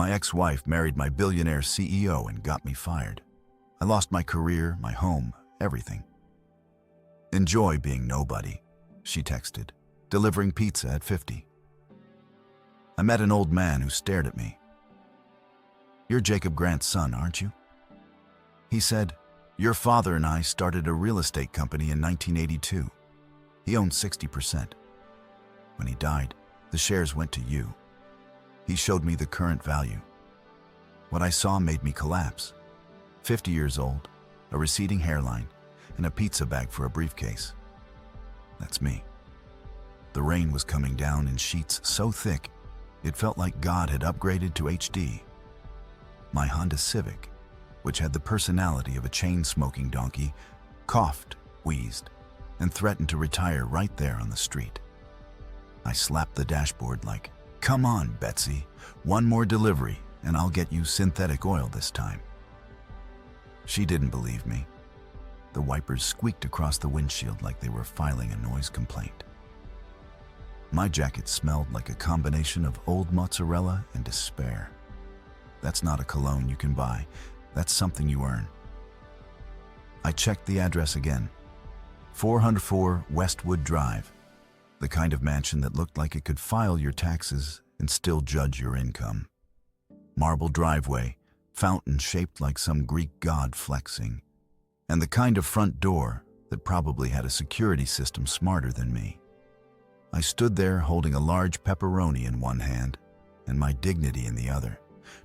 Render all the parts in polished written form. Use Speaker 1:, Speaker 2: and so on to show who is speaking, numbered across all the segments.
Speaker 1: My ex-wife married my billionaire CEO and got me fired. I lost my career, my home, everything. Enjoy being nobody, she texted, delivering pizza at 50. I met an old man who stared at me. You're Jacob Grant's son, aren't you? He said, your father and I started a real estate company in 1982. He owned 60%. When he died, the shares went to you. He showed me the current value. What I saw made me collapse. 50 years old, a receding hairline, and a pizza bag for a briefcase. That's me. The rain was coming down in sheets so thick, it felt like God had upgraded to HD. My Honda Civic, which had the personality of a chain-smoking donkey, coughed, wheezed, and threatened to retire right there on the street. I slapped the dashboard like, come on, Betsy, one more delivery and I'll get you synthetic oil this time. She didn't believe me. The wipers squeaked across the windshield like they were filing a noise complaint. My jacket smelled like a combination of old mozzarella and despair. That's not a cologne you can buy. That's something you earn. I checked the address again. 404 Westwood Drive, the kind of mansion that looked like it could file your taxes and still judge your income. Marble driveway, fountain shaped like some Greek god flexing, and the kind of front door that probably had a security system smarter than me. I stood there holding a large pepperoni in one hand and my dignity in the other,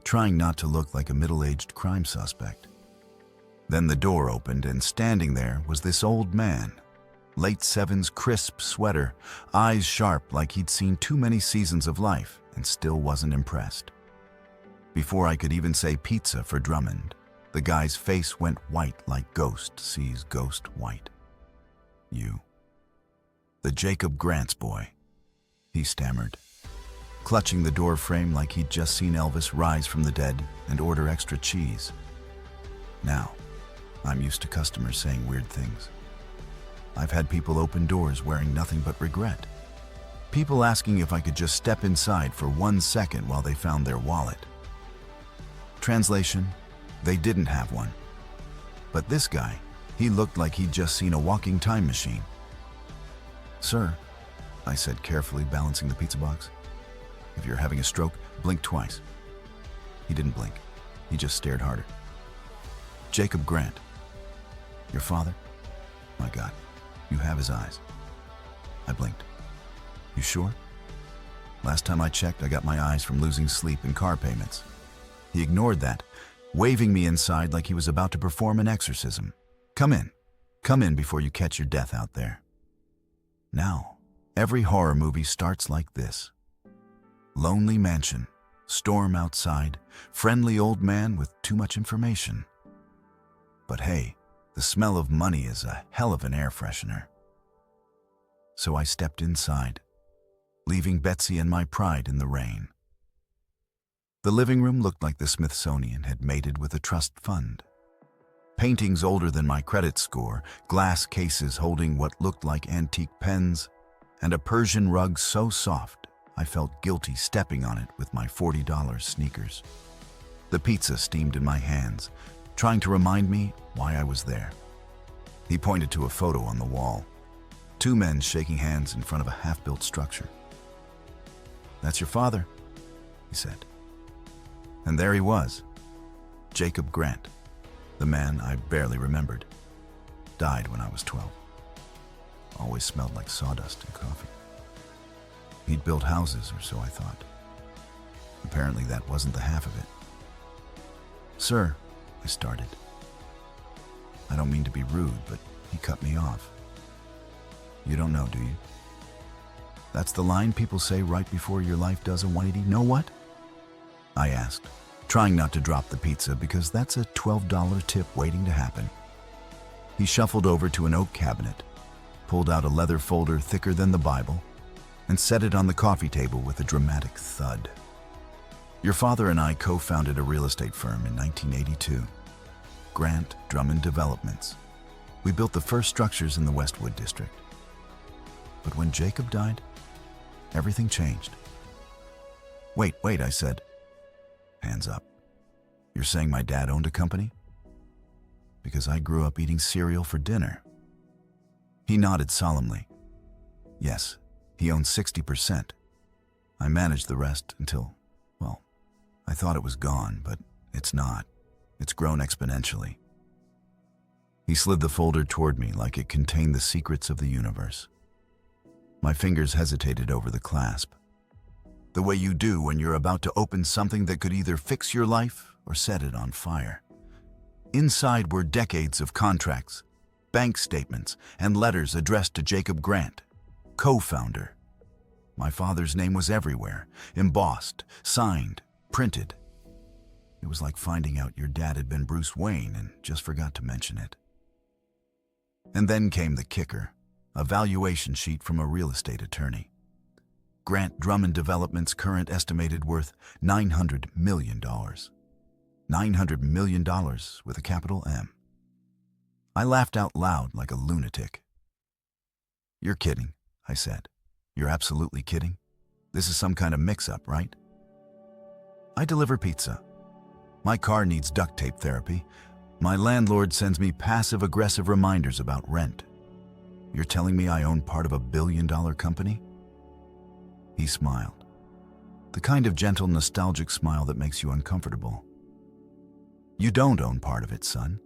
Speaker 1: trying not to look like a middle-aged crime suspect. Then the door opened and standing there was this old man, late sevens crisp sweater, eyes sharp like he'd seen too many seasons of life and still wasn't impressed. Before I could even say pizza for Drummond, the guy's face went white like ghost sees ghost white. You. The Jacob Grant's boy, he stammered, clutching the door frame like he'd just seen Elvis rise from the dead and order extra cheese. Now, I'm used to customers saying weird things. I've had people open doors wearing nothing but regret. People asking if I could just step inside for 1 second while they found their wallet. Translation, they didn't have one. But this guy, he looked like he'd just seen a walking time machine. Sir, I said carefully, balancing the pizza box. If you're having a stroke, blink twice. He didn't blink. He just stared harder. Jacob Grant. Your father? My God, you have his eyes. I blinked. You sure? Last time I checked, I got my eyes from losing sleep and car payments. He ignored that, waving me inside like he was about to perform an exorcism. Come in before you catch your death out there. Now, every horror movie starts like this. Lonely mansion, storm outside, friendly old man with too much information. But hey, the smell of money is a hell of an air freshener. So I stepped inside, leaving Betsy and my pride in the rain. The living room looked like the Smithsonian had mated with a trust fund. Paintings older than my credit score, glass cases holding what looked like antique pens, and a Persian rug so soft I felt guilty stepping on it with my $40 sneakers. The pizza steamed in my hands, trying to remind me why I was there. He pointed to a photo on the wall. 2 men shaking hands in front of a half-built structure. That's your father, he said. And there he was, Jacob Grant, the man I barely remembered. Died when I was 12. Always smelled like sawdust and coffee. He'd built houses, or so I thought. Apparently that wasn't the half of it. Sir, I started. I don't mean to be rude, but he cut me off. You don't know, do you? That's the line people say right before your life does a 180. Know what? I asked, trying not to drop the pizza because that's a $12 tip waiting to happen. He shuffled over to an oak cabinet, pulled out a leather folder thicker than the Bible, and set it on the coffee table with a dramatic thud. Your father and I co-founded a real estate firm in 1982, Grant Drummond Developments. We built the first structures in the Westwood district. But when Jacob died, everything changed. Wait, I said. hands up. You're saying my dad owned a company? Because I grew up eating cereal for dinner. He nodded solemnly. Yes, he owned 60%. I managed the rest until, well, I thought it was gone, but it's not. It's grown exponentially. He slid the folder toward me like it contained the secrets of the universe. My fingers hesitated over the clasp. The way you do when you're about to open something that could either fix your life or set it on fire. Inside were decades of contracts, bank statements, and letters addressed to Jacob Grant, co-founder. My father's name was everywhere, embossed, signed, printed. It was like finding out your dad had been Bruce Wayne and just forgot to mention it. And then came the kicker, a valuation sheet from a real estate attorney. Grant Drummond Development's current estimated worth $900 million. $900 million with a capital M. I laughed out loud like a lunatic. You're kidding, I said. You're absolutely kidding. This is some kind of mix-up, right? I deliver pizza. My car needs duct tape therapy. My landlord sends me passive-aggressive reminders about rent. You're telling me I own part of a billion-dollar company? He smiled. The kind of gentle, nostalgic smile that makes you uncomfortable. You don't own part of it, son.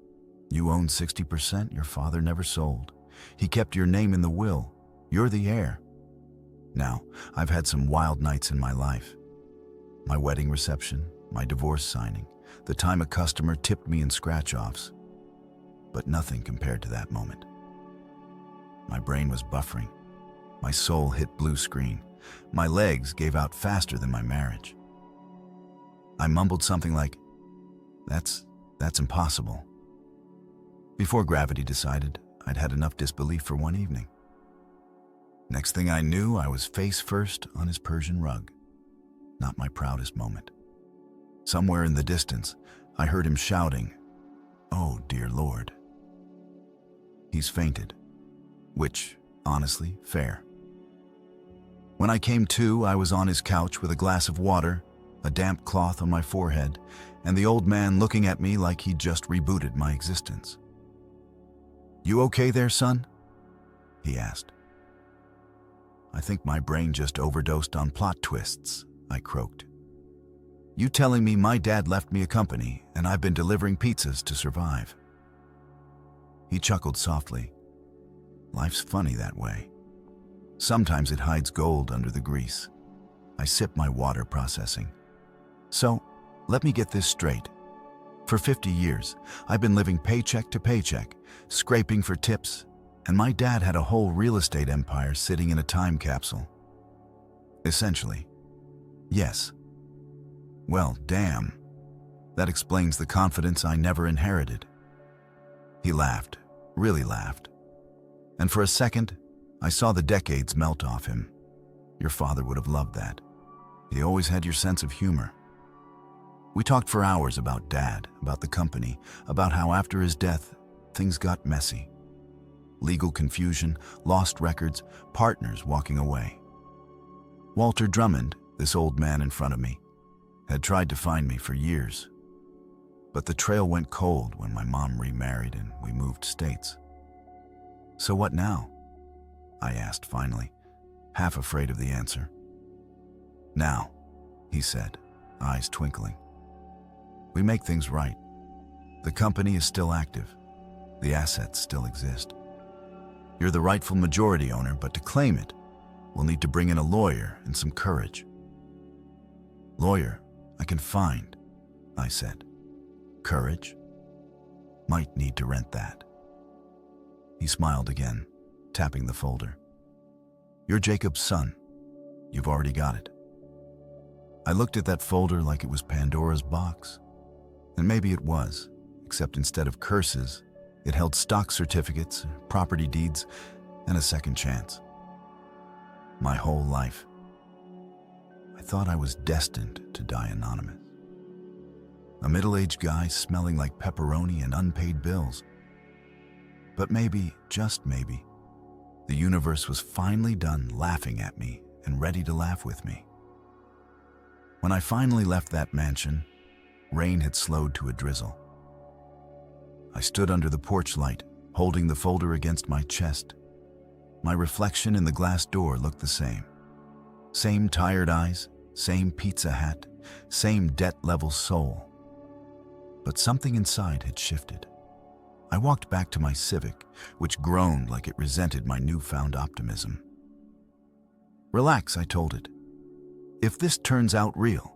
Speaker 1: You own 60% your father never sold. He kept your name in the will. You're the heir. Now, I've had some wild nights in my life. My wedding reception, my divorce signing, the time a customer tipped me in scratch-offs. But nothing compared to that moment. My brain was buffering. My soul hit blue screen. My legs gave out faster than my marriage. I mumbled something like, That's impossible. Before gravity decided, I'd had enough disbelief for one evening. Next thing I knew, I was face first on his Persian rug. Not my proudest moment. Somewhere in the distance, I heard him shouting, "Oh, dear Lord." He's fainted. Which, honestly, fair. When I came to, I was on his couch with a glass of water, a damp cloth on my forehead, and the old man looking at me like he'd just rebooted my existence. "You okay there, son?" he asked. I think my brain just overdosed on plot twists, I croaked. You telling me my dad left me a company and I've been delivering pizzas to survive? He chuckled softly. Life's funny that way. Sometimes it hides gold under the grease. I sip my water, processing. So, let me get this straight. For 50 years, I've been living paycheck to paycheck, scraping for tips, and my dad had a whole real estate empire sitting in a time capsule. Essentially. Yes. Well, damn. That explains the confidence I never inherited. He laughed, really laughed. And for a second, I saw the decades melt off him. Your father would have loved that. He always had your sense of humor. We talked for hours about Dad, about the company, about how after his death, things got messy. Legal confusion, lost records, partners walking away. Walter Drummond, this old man in front of me, had tried to find me for years. But the trail went cold when my mom remarried and we moved states. So what now? I asked finally, half afraid of the answer. Now, he said, eyes twinkling. We make things right. The company is still active. The assets still exist. You're the rightful majority owner, but to claim it, we'll need to bring in a lawyer and some courage. Lawyer, I can find, I said. Courage? Might need to rent that. He smiled again, tapping the folder. You're Jacob's son. You've already got it. I looked at that folder like it was Pandora's box. And maybe it was, except instead of curses, it held stock certificates, property deeds, and a second chance. My whole life. I thought I was destined to die anonymous. A middle-aged guy smelling like pepperoni and unpaid bills. But maybe, just maybe, the universe was finally done laughing at me and ready to laugh with me. When I finally left that mansion, Rain had slowed to a drizzle. I stood under the porch light, holding the folder against my chest. My reflection in the glass door looked the same. Same tired eyes, same pizza hat, same debt-level soul. But something inside had shifted. I walked back to my Civic, which groaned like it resented my newfound optimism. "Relax," I told it. "If this turns out real,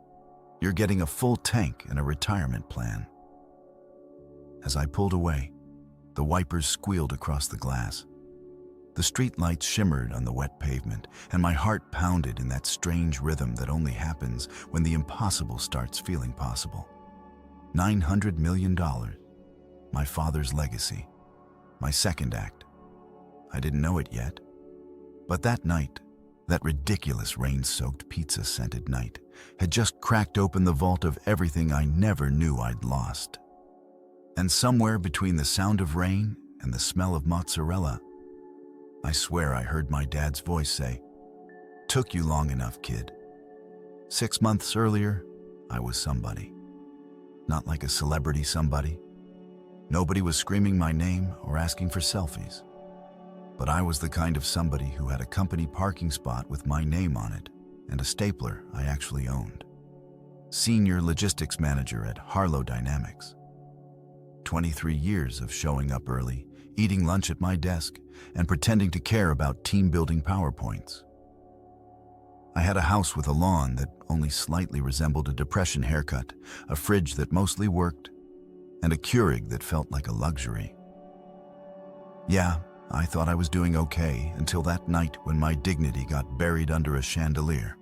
Speaker 1: you're getting a full tank and a retirement plan." As I pulled away, the wipers squealed across the glass. The street lights shimmered on the wet pavement, and my heart pounded in that strange rhythm that only happens when the impossible starts feeling possible. $900 million. My father's legacy. My second act. I didn't know it yet. But that night, that ridiculous rain-soaked pizza-scented night, had just cracked open the vault of everything I never knew I'd lost. And somewhere between the sound of rain and the smell of mozzarella, I swear I heard my dad's voice say, "Took you long enough, kid." 6 months earlier, I was somebody. Not like a celebrity somebody. Nobody was screaming my name or asking for selfies. But I was the kind of somebody who had a company parking spot with my name on it and a stapler I actually owned. Senior logistics manager at Harlow Dynamics. 23 years of showing up early, eating lunch at my desk, and pretending to care about team-building PowerPoints. I had a house with a lawn that only slightly resembled a depression haircut, a fridge that mostly worked, and a Keurig that felt like a luxury. Yeah, I thought I was doing okay until that night when my dignity got buried under a chandelier.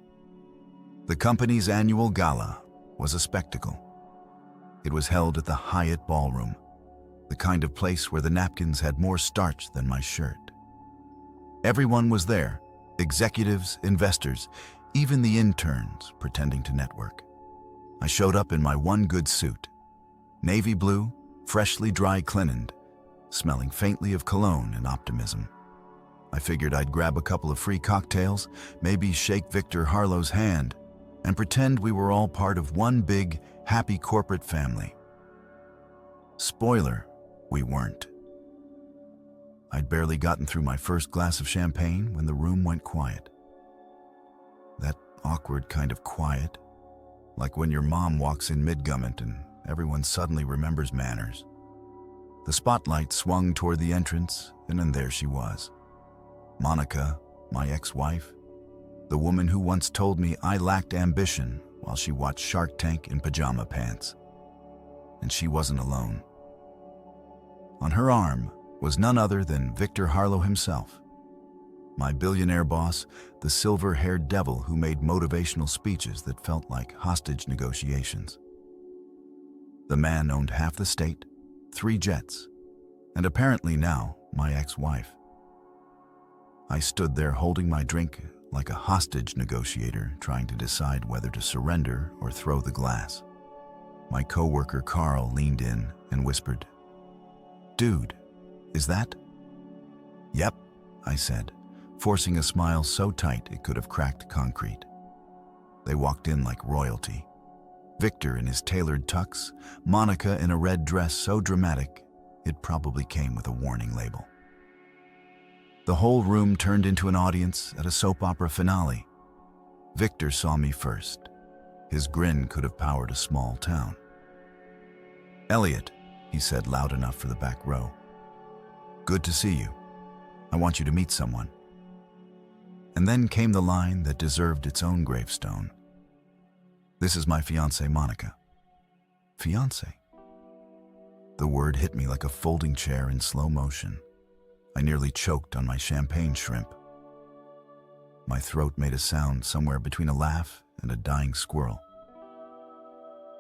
Speaker 1: The company's annual gala was a spectacle. It was held at the Hyatt Ballroom, the kind of place where the napkins had more starch than my shirt. Everyone was there, executives, investors, even the interns pretending to network. I showed up in my one good suit, navy blue, freshly dry clinened, smelling faintly of cologne and optimism. I figured I'd grab a couple of free cocktails, maybe shake Victor Harlow's hand, and pretend we were all part of one big, happy corporate family. Spoiler, we weren't. I'd barely gotten through my first glass of champagne when the room went quiet. That awkward kind of quiet, like when your mom walks in mid-gummit and everyone suddenly remembers manners. The spotlight swung toward the entrance, and then there she was. Monica, my ex-wife, the woman who once told me I lacked ambition while she watched Shark Tank in pajama pants. And she wasn't alone. On her arm was none other than Victor Harlow himself, my billionaire boss, the silver-haired devil who made motivational speeches that felt like hostage negotiations. The man owned half the state, 3 jets, and apparently now my ex-wife. I stood there holding my drink like a hostage negotiator trying to decide whether to surrender or throw the glass. My coworker Carl leaned in and whispered, "Dude, is that?" "Yep," I said, forcing a smile so tight it could have cracked concrete. They walked in like royalty. Victor in his tailored tux, Monica in a red dress so dramatic it probably came with a warning label. The whole room turned into an audience at a soap opera finale. Victor saw me first. His grin could have powered a small town. "Elliot," he said loud enough for the back row. "Good to see you. I want you to meet someone." And then came the line that deserved its own gravestone. "This is my fiancée, Monica." Fiancé? The word hit me like a folding chair in slow motion. I nearly choked on my champagne shrimp. My throat made a sound somewhere between a laugh and a dying squirrel.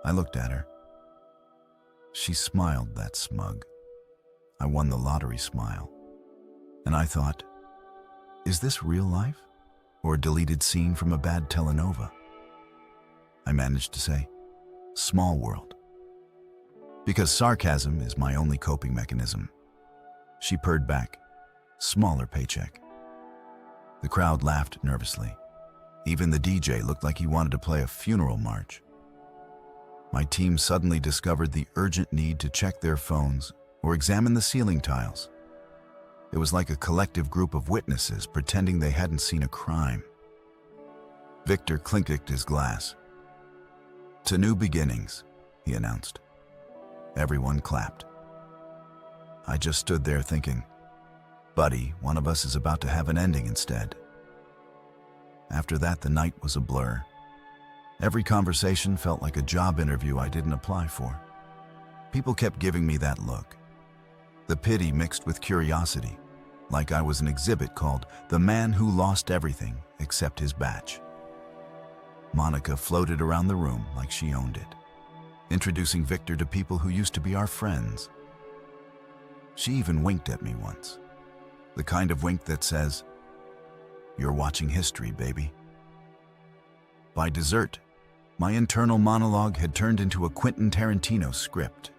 Speaker 1: I looked at her. She smiled, that smug. I won the lottery smile. And I thought, is this real life or a deleted scene from a bad telenova? I managed to say, "Small world." Because sarcasm is my only coping mechanism. She purred back, "Smaller paycheck." The crowd laughed nervously. Even the DJ looked like he wanted to play a funeral march. My team suddenly discovered the urgent need to check their phones or examine the ceiling tiles. It was like a collective group of witnesses pretending they hadn't seen a crime. Victor clinked his glass. "To new beginnings," he announced. Everyone clapped. I just stood there thinking, "Buddy, one of us is about to have an ending instead." After that, the night was a blur. Every conversation felt like a job interview I didn't apply for. People kept giving me that look. The pity mixed with curiosity, like I was an exhibit called "The Man Who Lost Everything Except His Batch." Monica floated around the room like she owned it, introducing Victor to people who used to be our friends. She even winked at me once, the kind of wink that says, "You're watching history, baby." By dessert, my internal monologue had turned into a Quentin Tarantino script.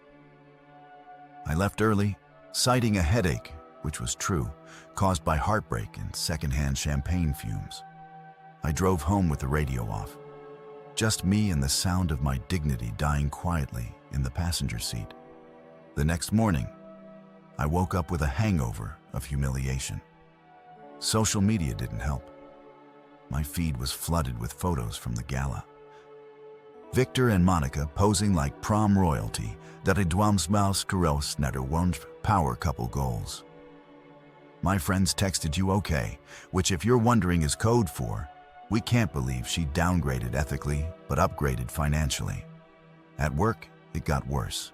Speaker 1: I left early, citing a headache, which was true, caused by heartbreak and secondhand champagne fumes. I drove home with the radio off, just me and the sound of my dignity dying quietly in the passenger seat. The next morning, I woke up with a hangover of humiliation. Social media didn't help. My feed was flooded with photos from the gala. Victor and Monica posing like prom royalty that Edwamsmaus Kuros Netherwonf power couple goals. My friends texted "you okay," which if you're wondering is code for, "We can't believe she downgraded ethically but upgraded financially." At work, it got worse.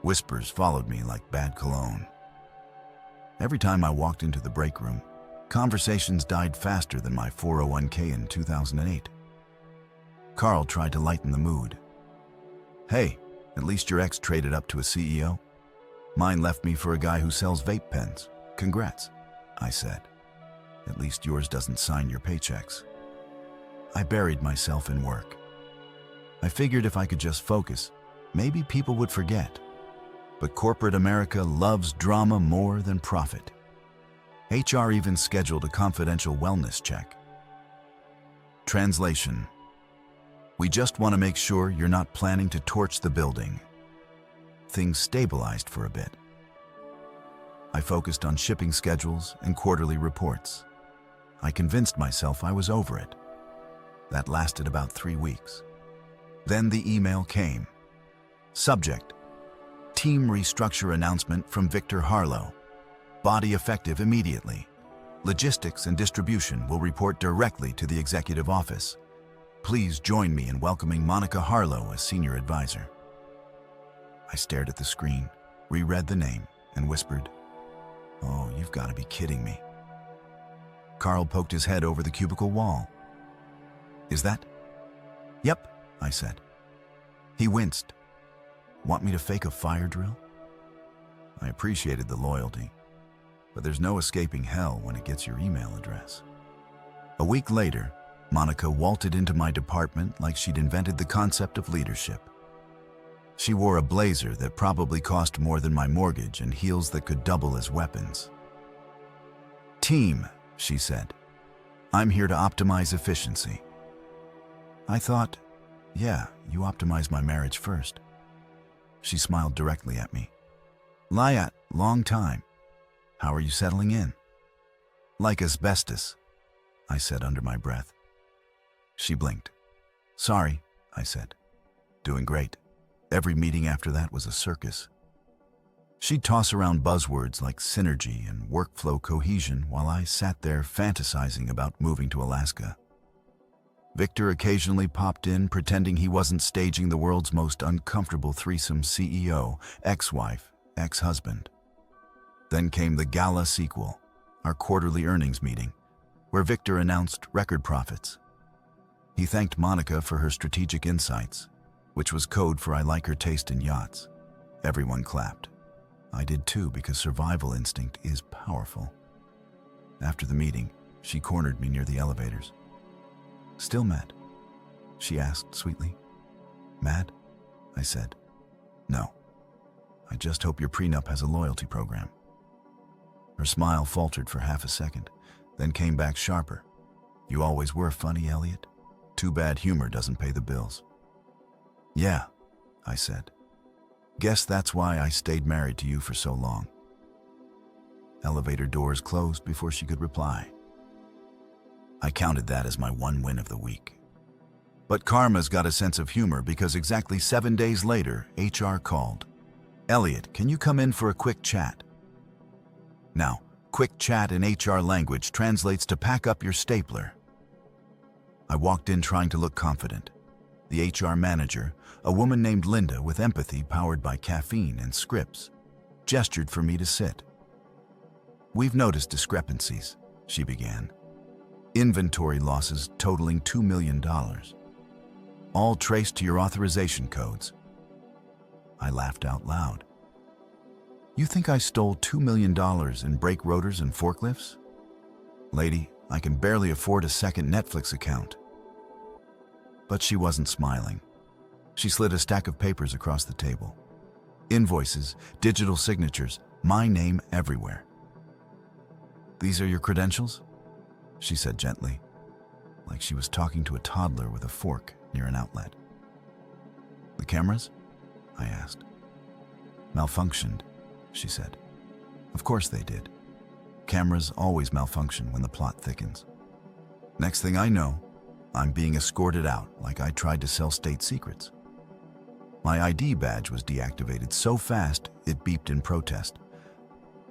Speaker 1: Whispers followed me like bad cologne. Every time I walked into the break room, conversations died faster than my 401k in 2008. Carl tried to lighten the mood. "Hey, at least your ex traded up to a CEO. Mine left me for a guy who sells vape pens. Congrats," I said. "At least yours doesn't sign your paychecks." I buried myself in work. I figured if I could just focus, maybe people would forget. But corporate America loves drama more than profit. HR even scheduled a confidential wellness check. Translation: "We just want to make sure you're not planning to torch the building." Things stabilized for a bit. I focused on shipping schedules and quarterly reports. I convinced myself I was over it. That lasted about 3 weeks. Then the email came. Subject: Team restructure announcement from Victor Harlow. Body effective immediately. Logistics and distribution will report directly to the executive office. Please join me in welcoming Monica Harlow as senior advisor. I stared at the screen, reread the name, and whispered, "Oh, you've got to be kidding me." Carl poked his head over the cubicle wall. "Is that?" "Yep," I said. He winced. "Want me to fake a fire drill?" I appreciated the loyalty, but there's no escaping hell when it gets your email address. A week later, Monica waltzed into my department like she'd invented the concept of leadership. She wore a blazer that probably cost more than my mortgage and heels that could double as weapons. "Team," she said, "I'm here to optimize efficiency." I thought, yeah, you optimize my marriage first. She smiled directly at me. "Liat, long time. How are you settling in?" "Like asbestos," I said under my breath. She blinked. "Sorry," I said. "Doing great." Every meeting after that was a circus. She'd toss around buzzwords like synergy and workflow cohesion while I sat there fantasizing about moving to Alaska. Victor occasionally popped in pretending he wasn't staging the world's most uncomfortable threesome: CEO, ex-wife, ex-husband. Then came the gala sequel, our quarterly earnings meeting, where Victor announced record profits. He thanked Monica for her strategic insights, which was code for "I like her taste in yachts." Everyone clapped. I did too, because survival instinct is powerful. After the meeting, she cornered me near the elevators. "Still mad?" she asked sweetly. "Mad?" I said. "No. I just hope your prenup has a loyalty program." Her smile faltered for half a second, then came back sharper. "You always were funny, Elliot. Too bad humor doesn't pay the bills." Yeah, I said. Guess that's why I stayed married to you for so long. Elevator doors closed before she could reply. I counted that as my one win of the week. But karma's got a sense of humor because exactly 7 days later, HR called. Elliot, can you come in for a quick chat? Now, quick chat in HR language translates to pack up your stapler. I walked in trying to look confident. The HR manager, a woman named Linda with empathy powered by caffeine and scripts, gestured for me to sit. We've noticed discrepancies, she began. Inventory losses totaling $2 million. All traced to your authorization codes. I laughed out loud. You think I stole $2 million in brake rotors and forklifts? Lady, I can barely afford a second Netflix account. But she wasn't smiling. She slid a stack of papers across the table. Invoices, digital signatures, my name everywhere. These are your credentials? She said gently, like she was talking to a toddler with a fork near an outlet. The cameras? I asked. Malfunctioned, she said. Of course they did. Cameras always malfunction when the plot thickens. Next thing I know, I'm being escorted out like I tried to sell state secrets. My ID badge was deactivated so fast it beeped in protest.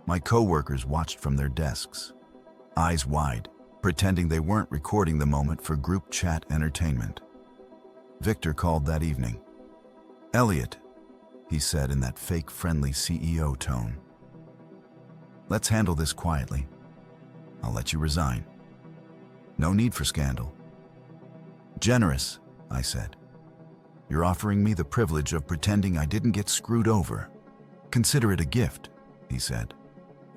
Speaker 1: My co-workers watched from their desks, eyes wide, pretending they weren't recording the moment for group chat entertainment. Victor called that evening. Elliot, he said in that fake friendly CEO tone. Let's handle this quietly. I'll let you resign. No need for scandal. Generous, I said. You're offering me the privilege of pretending I didn't get screwed over. Consider it a gift, he said.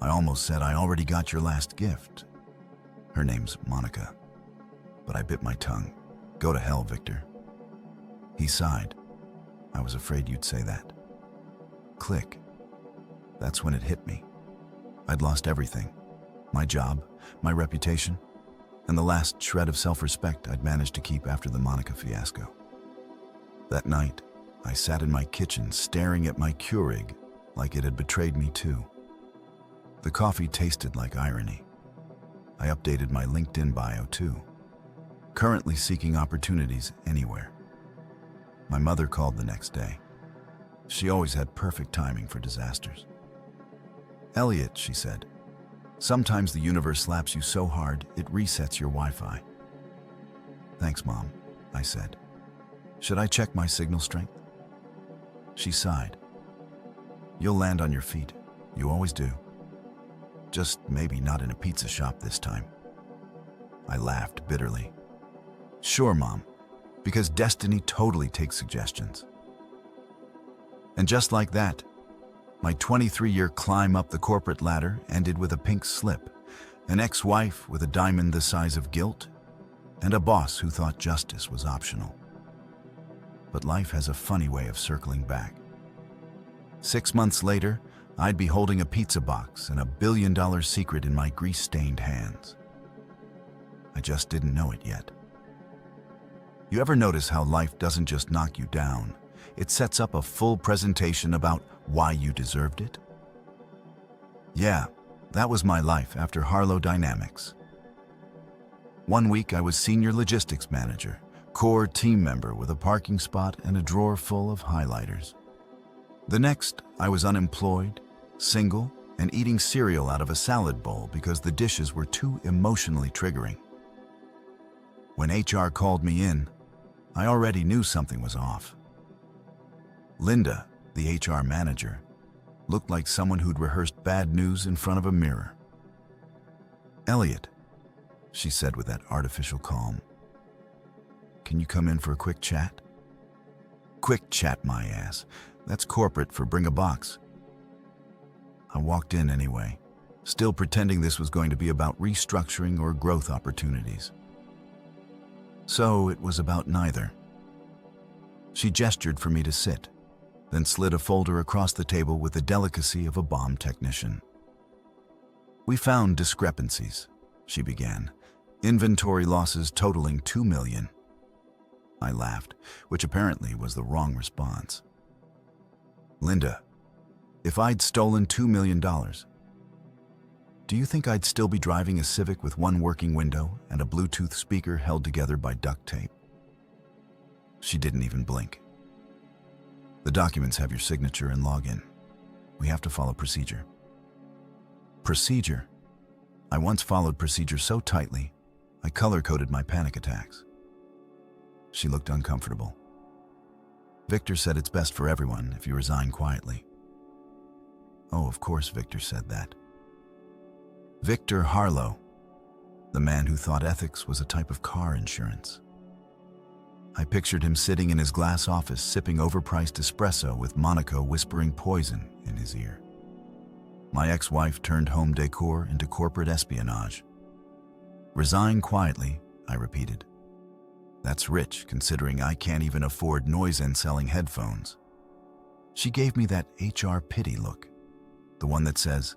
Speaker 1: I almost said I already got your last gift. Her name's Monica. But I bit my tongue. Go to hell, Victor. He sighed. I was afraid you'd say that. Click. That's when it hit me. I'd lost everything. My job, my reputation, and the last shred of self-respect I'd managed to keep after the Monica fiasco. That night, I sat in my kitchen staring at my Keurig like it had betrayed me too. The coffee tasted like irony. I updated my LinkedIn bio too. Currently seeking opportunities anywhere. My mother called the next day. She always had perfect timing for disasters. Elliot, she said, sometimes the universe slaps you so hard it resets your Wi-Fi. Thanks, Mom, I said. Should I check my signal strength? She sighed. You'll land on your feet. You always do. Just maybe not in a pizza shop this time. I laughed bitterly. Sure, Mom, because destiny totally takes suggestions. And just like that, my 23-year climb up the corporate ladder ended with a pink slip, an ex-wife with a diamond the size of guilt, and a boss who thought justice was optional. But life has a funny way of circling back. 6 months later, I'd be holding a pizza box and $1 billion secret in my grease-stained hands. I just didn't know it yet. You ever notice how life doesn't just knock you down? It sets up a full presentation about why you deserved it? Yeah, that was my life after Harlow Dynamics. 1 week I was senior logistics manager, core team member with a parking spot and a drawer full of highlighters. The next, I was unemployed, single, and eating cereal out of a salad bowl because the dishes were too emotionally triggering. When HR called me in, I already knew something was off. Linda, the HR manager, looked like someone who'd rehearsed bad news in front of a mirror. Elliot, she said with that artificial calm. Can you come in for a quick chat? Quick chat, my ass. That's corporate for bring a box. I walked in anyway, still pretending this was going to be about restructuring or growth opportunities. So it was about neither. She gestured for me to sit, then slid a folder across the table with the delicacy of a bomb technician. We found discrepancies, she began. Inventory losses totaling $2 million. I laughed, which apparently was the wrong response. Linda, if I'd stolen $2 million, do you think I'd still be driving a Civic with one working window and a Bluetooth speaker held together by duct tape? She didn't even blink. The documents have your signature and login. We have to follow procedure. Procedure? I once followed procedure so tightly, I color-coded my panic attacks. She looked uncomfortable. Victor said it's best for everyone if you resign quietly. Oh, of course Victor said that. Victor Harlow, the man who thought ethics was a type of car insurance. I pictured him sitting in his glass office sipping overpriced espresso with Monaco whispering poison in his ear. My ex-wife turned home decor into corporate espionage. Resign quietly, I repeated. That's rich, considering I can't even afford noise-canceling headphones. She gave me that HR pity look, the one that says,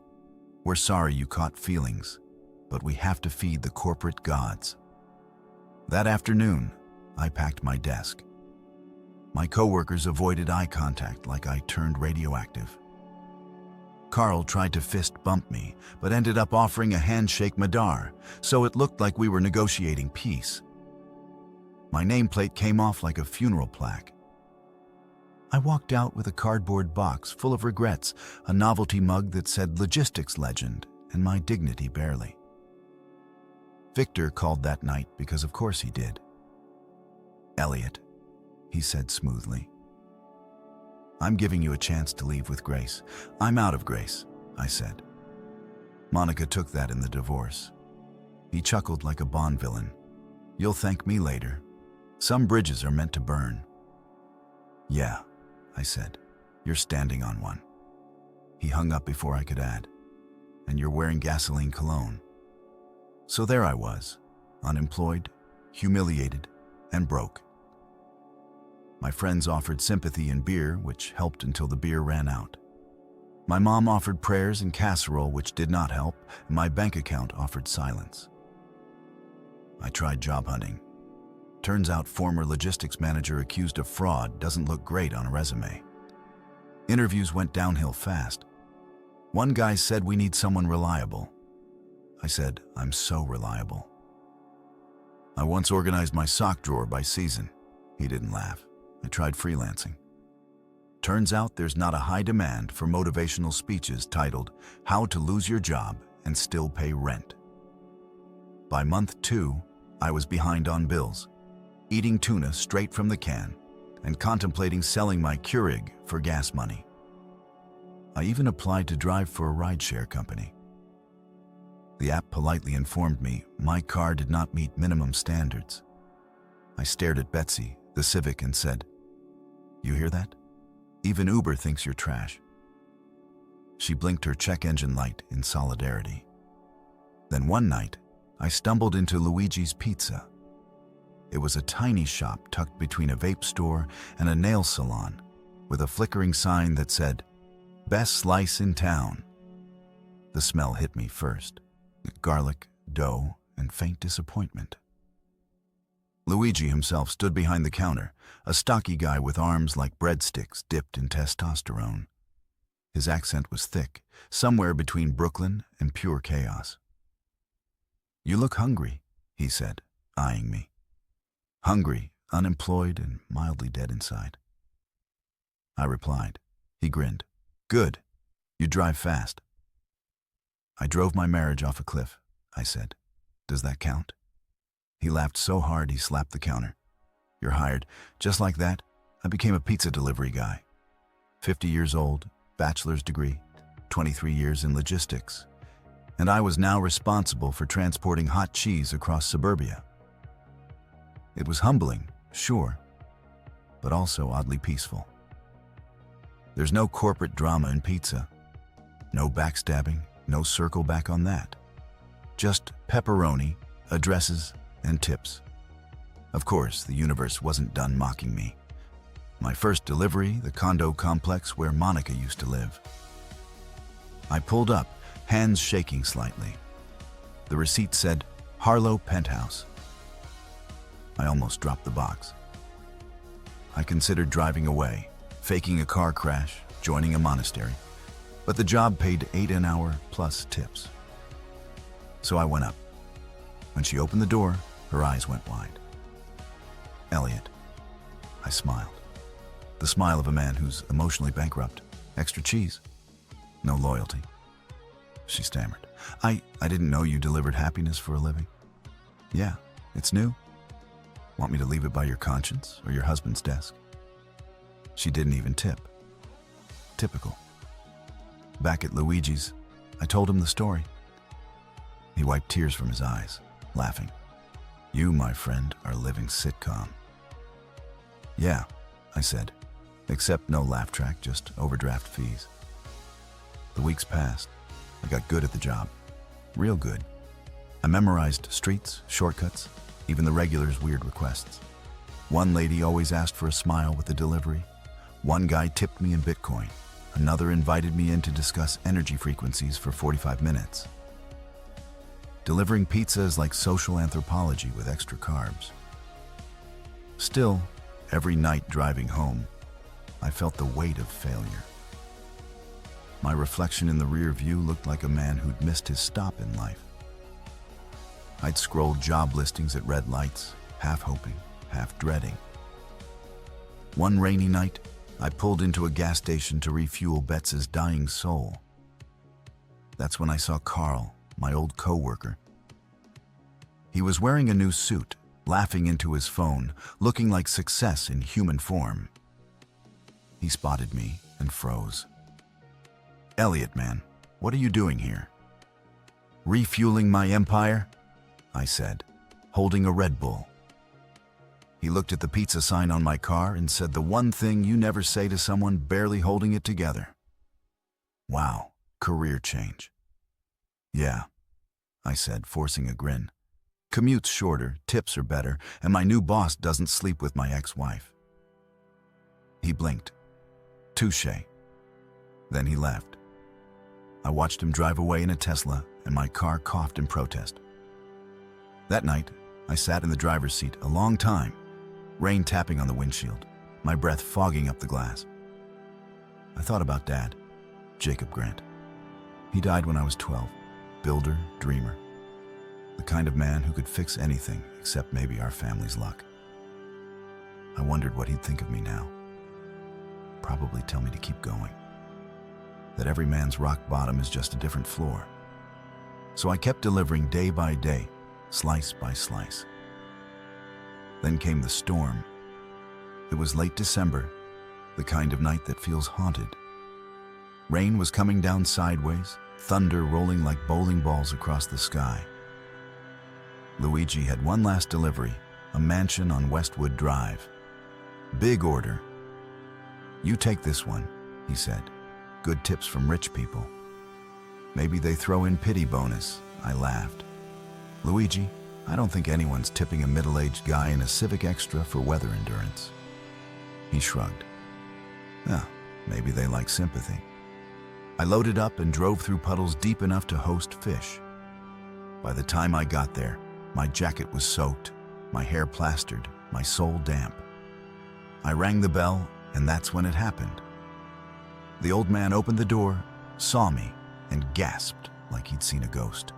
Speaker 1: "We're sorry you caught feelings, but we have to feed the corporate gods." That afternoon, I packed my desk. My coworkers avoided eye contact like I turned radioactive. Carl tried to fist bump me, but ended up offering a handshake madar, so it looked like we were negotiating peace. My nameplate came off like a funeral plaque. I walked out with a cardboard box full of regrets, a novelty mug that said logistics legend, and my dignity barely. Victor called that night because of course he did. "Elliot," he said smoothly, "I'm giving you a chance to leave with grace." "I'm out of grace," I said. Monica took that in the divorce. He chuckled like a Bond villain. "You'll thank me later. Some bridges are meant to burn." "Yeah," I said, "you're standing on one." He hung up before I could add, "And you're wearing gasoline cologne." So there I was, unemployed, humiliated, and broke. My friends offered sympathy and beer, which helped until the beer ran out. My mom offered prayers and casserole, which did not help, and my bank account offered silence. I tried job hunting. Turns out former logistics manager accused of fraud doesn't look great on a resume. Interviews went downhill fast. One guy said, "We need someone reliable." I said, "I'm so reliable." I once organized my sock drawer by season. He didn't laugh. I tried freelancing. Turns out there's not a high demand for motivational speeches titled, "How to Lose Your Job and Still Pay Rent." By month 2, I was behind on bills, eating tuna straight from the can, and contemplating selling my Keurig for gas money. I even applied to drive for a rideshare company. The app politely informed me my car did not meet minimum standards. I stared at Betsy, the Civic, and said, "You hear that? Even Uber thinks you're trash." She blinked her check engine light in solidarity. Then one night, I stumbled into Luigi's Pizza. It was a tiny shop tucked between a vape store and a nail salon, with a flickering sign that said, "Best slice in town." The smell hit me first. Garlic, dough, and faint disappointment. Luigi himself stood behind the counter, a stocky guy with arms like breadsticks dipped in testosterone. His accent was thick, somewhere between Brooklyn and pure chaos. "You look hungry," he said, eyeing me. Hungry, unemployed, and mildly dead inside. I replied. He grinned. "Good. You drive fast." "I drove my marriage off a cliff," I said. "Does that count?" He laughed so hard he slapped the counter. "You're hired." Just like that, I became a pizza delivery guy. 50 years old, bachelor's degree, 23 years in logistics, and I was now responsible for transporting hot cheese across suburbia. It was humbling, sure, but also oddly peaceful. There's no corporate drama in pizza. No backstabbing, no circle back on that. Just pepperoni, addresses, and tips. Of course, the universe wasn't done mocking me. My first delivery, the condo complex where Monica used to live. I pulled up, hands shaking slightly. The receipt said, "Harlow Penthouse." I almost dropped the box. I considered driving away, faking a car crash, joining a monastery, but the job paid $8 an hour plus tips. So I went up. When she opened the door, her eyes went wide. "Elliot." I smiled. The smile of a man who's emotionally bankrupt. "Extra cheese." "No loyalty." She stammered. I didn't know you delivered happiness for a living." "Yeah, it's new." "Want me to leave it by your conscience or your husband's desk?" She didn't even tip. Typical. Back at Luigi's, I told him the story. He wiped tears from his eyes, laughing. "You, my friend, are a living sitcom." "Yeah," I said, "except no laugh track, just overdraft fees." The weeks passed. I got good at the job. Real good. I memorized streets, shortcuts, even the regulars' weird requests. One lady always asked for a smile with the delivery. One guy tipped me in Bitcoin. Another invited me in to discuss energy frequencies for 45 minutes. Delivering pizza is like social anthropology with extra carbs. Still, every night driving home, I felt the weight of failure. My reflection in the rear view looked like a man who'd missed his stop in life. I'd scrolled job listings at red lights, half hoping, half dreading. One rainy night, I pulled into a gas station to refuel Betts's dying soul. That's when I saw Carl, my old co-worker. He was wearing a new suit, laughing into his phone, looking like success in human form. He spotted me and froze. "Elliot, man, what are you doing here?" "Refueling my empire," I said, holding a Red Bull. He looked at the pizza sign on my car and said the one thing you never say to someone barely holding it together. Wow, career change. "Yeah," I said, forcing a grin. "Commute's shorter, tips are better, and my new boss doesn't sleep with my ex-wife." He blinked. "Touché." Then he left. I watched him drive away in a Tesla, and my car coughed in protest. That night, I sat in the driver's seat a long time, rain tapping on the windshield, my breath fogging up the glass. I thought about Dad, Jacob Grant. He died when I was 12, builder, dreamer. The kind of man who could fix anything except maybe our family's luck. I wondered what he'd think of me now. Probably tell me to keep going. That every man's rock bottom is just a different floor. So I kept delivering day by day, slice by slice. Then came the storm. It was late December, the kind of night that feels haunted. Rain was coming down sideways, thunder rolling like bowling balls across the sky. Luigi had one last delivery, a mansion on Westwood Drive. "Big order." "You take this one," he said. "Good tips from rich people." "Maybe they throw in pity bonus," I laughed. "Luigi, I don't think anyone's tipping a middle-aged guy in a Civic Extra for weather endurance." He shrugged. "Yeah, maybe they like sympathy." I loaded up and drove through puddles deep enough to host fish. By the time I got there, my jacket was soaked, my hair plastered, my soul damp. I rang the bell, and that's when it happened. The old man opened the door, saw me, and gasped like he'd seen a ghost.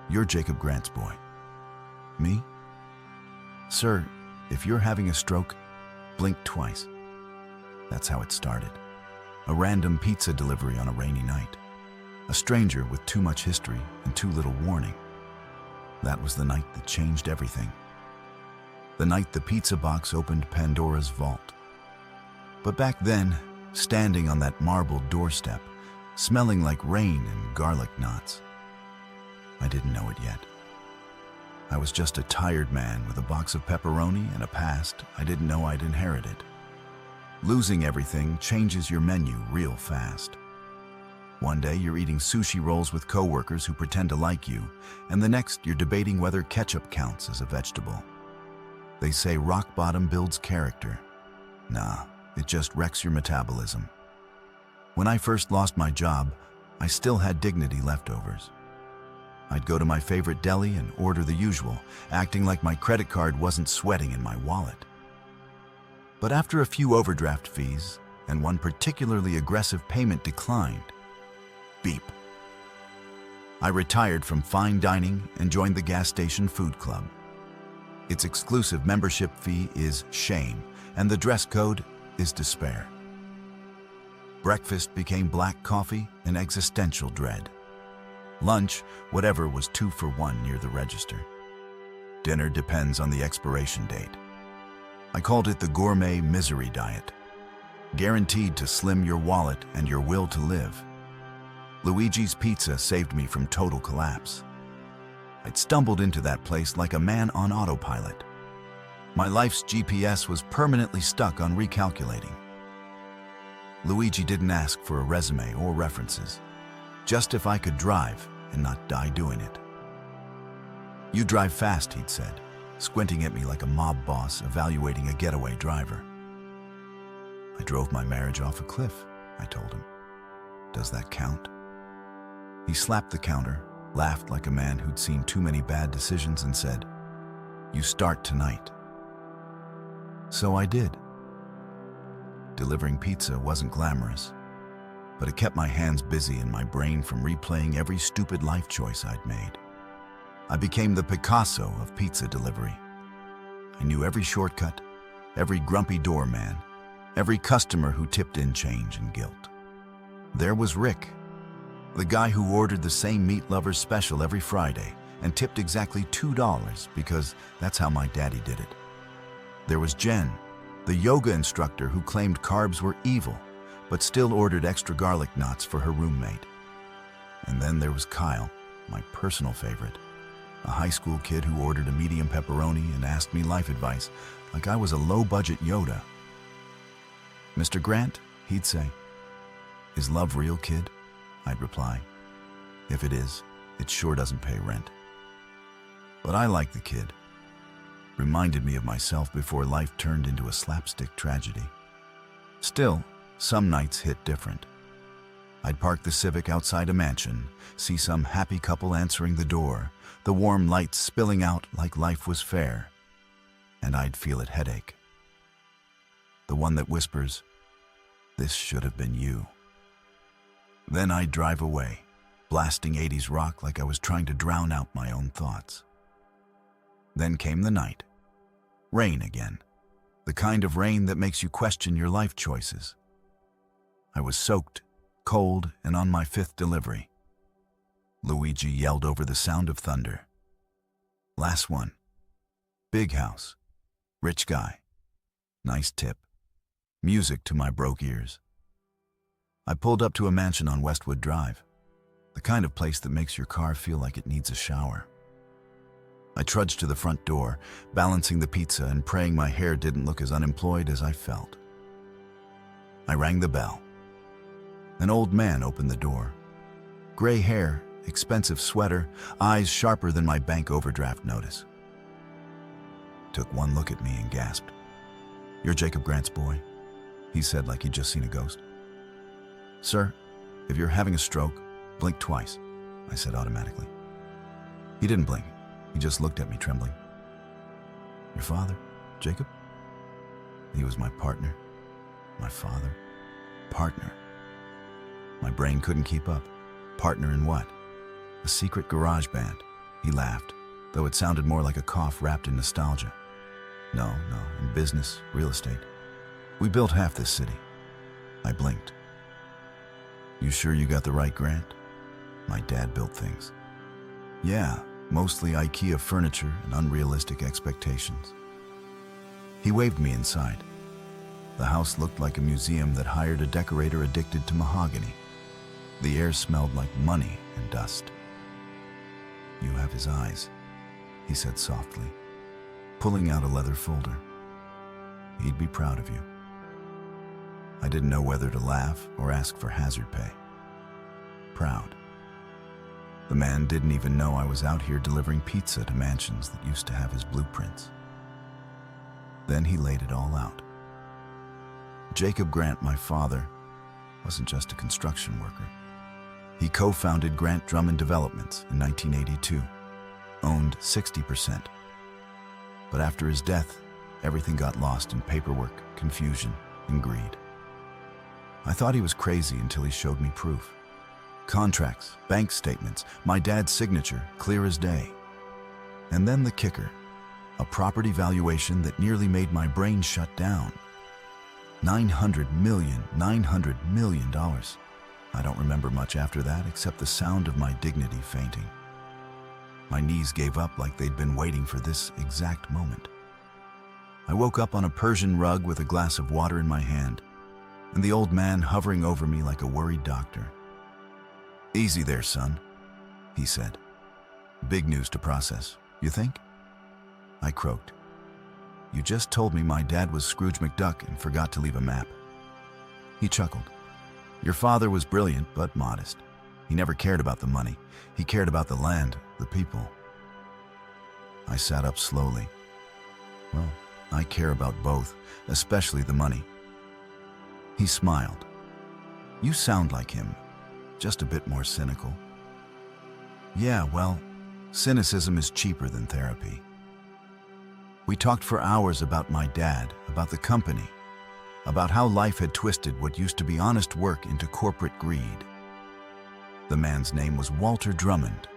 Speaker 1: "You're Jacob Grant's boy." "Me?" "Sir, if you're having a stroke, blink twice." That's how it started. A random pizza delivery on a rainy night. A stranger with too much history and too little warning. That was the night that changed everything. The night the pizza box opened Pandora's vault. But back then, standing on that marble doorstep, smelling like rain and garlic knots, I didn't know it yet. I was just a tired man with a box of pepperoni and a past I didn't know I'd inherited. Losing everything changes your menu real fast. One day you're eating sushi rolls with coworkers who pretend to like you, and the next you're debating whether ketchup counts as a vegetable. They say rock bottom builds character. Nah, it just wrecks your metabolism. When I first lost my job, I still had dignity leftovers. I'd go to my favorite deli and order the usual, acting like my credit card wasn't sweating in my wallet. But after a few overdraft fees and one particularly aggressive payment declined, beep. I retired from fine dining and joined the gas station food club. Its exclusive membership fee is shame, and the dress code is despair. Breakfast became black coffee and existential dread. Lunch, whatever was 2 for $1 near the register. Dinner depends on the expiration date. I called it the gourmet misery diet, guaranteed to slim your wallet and your will to live. Luigi's Pizza saved me from total collapse. I'd stumbled into that place like a man on autopilot. My life's GPS was permanently stuck on recalculating. Luigi didn't ask for a resume or references, just if I could drive and not die doing it. "You drive fast," he'd said, squinting at me like a mob boss evaluating a getaway driver. "I drove my marriage off a cliff," I told him. "Does that count?" He slapped the counter, laughed like a man who'd seen too many bad decisions, and said, "You start tonight." So I did. Delivering pizza wasn't glamorous, but it kept my hands busy and my brain from replaying every stupid life choice I'd made. I became the Picasso of pizza delivery. I knew every shortcut, every grumpy doorman, every customer who tipped in change and guilt. There was Rick, the guy who ordered the same meat lovers special every Friday and tipped exactly $2 because that's how my daddy did it. There was Jen, the yoga instructor who claimed carbs were evil, but still ordered extra garlic knots for her roommate. And then there was Kyle, my personal favorite, a high school kid who ordered a medium pepperoni and asked me life advice like I was a low-budget Yoda. "Mr. Grant," he'd say. "Is love real, kid?" I'd reply. "If it is, it sure doesn't pay rent." But I liked the kid. Reminded me of myself before life turned into a slapstick tragedy. Still, some nights hit different. I'd park the Civic outside a mansion, see some happy couple answering the door, the warm lights spilling out like life was fair, and I'd feel it headache. The one that whispers, "This should have been you." Then I'd drive away, blasting 80s rock like I was trying to drown out my own thoughts. Then came the night. Rain again. The kind of rain that makes you question your life choices. I was soaked, cold, and on my 5th delivery. Luigi yelled over the sound of thunder. "Last one. Big house. Rich guy. Nice tip. Music to my broke ears." I pulled up to a mansion on Westwood Drive, the kind of place that makes your car feel like it needs a shower. I trudged to the front door, balancing the pizza and praying my hair didn't look as unemployed as I felt. I rang the bell. An old man opened the door. Gray hair, expensive sweater, eyes sharper than my bank overdraft notice. Took one look at me and gasped. "You're Jacob Grant's boy," he said like he'd just seen a ghost. "Sir, if you're having a stroke, blink twice," I said automatically. He didn't blink. He just looked at me trembling. "Your father, Jacob?" He was my partner. My father. Partner. My brain couldn't keep up. Partner in what? A secret garage band. He laughed, though it sounded more like a cough wrapped in nostalgia. No, in business, real estate. We built half this city. I blinked. "You sure you got the right Grant?" My dad built things. "Yeah. Mostly IKEA furniture and unrealistic expectations." He waved me inside. The house looked like a museum that hired a decorator addicted to mahogany. The air smelled like money and dust. "You have his eyes," he said softly, pulling out a leather folder. "He'd be proud of you." I didn't know whether to laugh or ask for hazard pay. Proud. The man didn't even know I was out here delivering pizza to mansions that used to have his blueprints. Then he laid it all out. Jacob Grant, my father, wasn't just a construction worker. He co-founded Grant Drummond Developments in 1982, owned 60%. But after his death, Everything got lost in paperwork, confusion, and greed. I thought he was crazy until he showed me proof. Contracts, bank statements, my dad's signature, clear as day. And then the kicker, a property valuation that nearly made my brain shut down. $900 million. I don't remember much after that except the sound of my dignity fainting. My knees gave up like they'd been waiting for this exact moment. I woke up on a Persian rug with a glass of water in my hand, and the old man hovering over me like a worried doctor. "Easy there, son," he said. "Big news to process, you think?" I croaked. "You just told me my dad was Scrooge McDuck and forgot to leave a map." He chuckled. "Your father was brilliant but modest. He never cared about the money. He cared about the land, the people." I sat up slowly. "Well, I care about both, especially the money." He smiled. "You sound like him, just a bit more cynical." "Yeah, well, cynicism is cheaper than therapy." We talked for hours about my dad, about the company, about how life had twisted what used to be honest work into corporate greed. The man's name was Walter Drummond.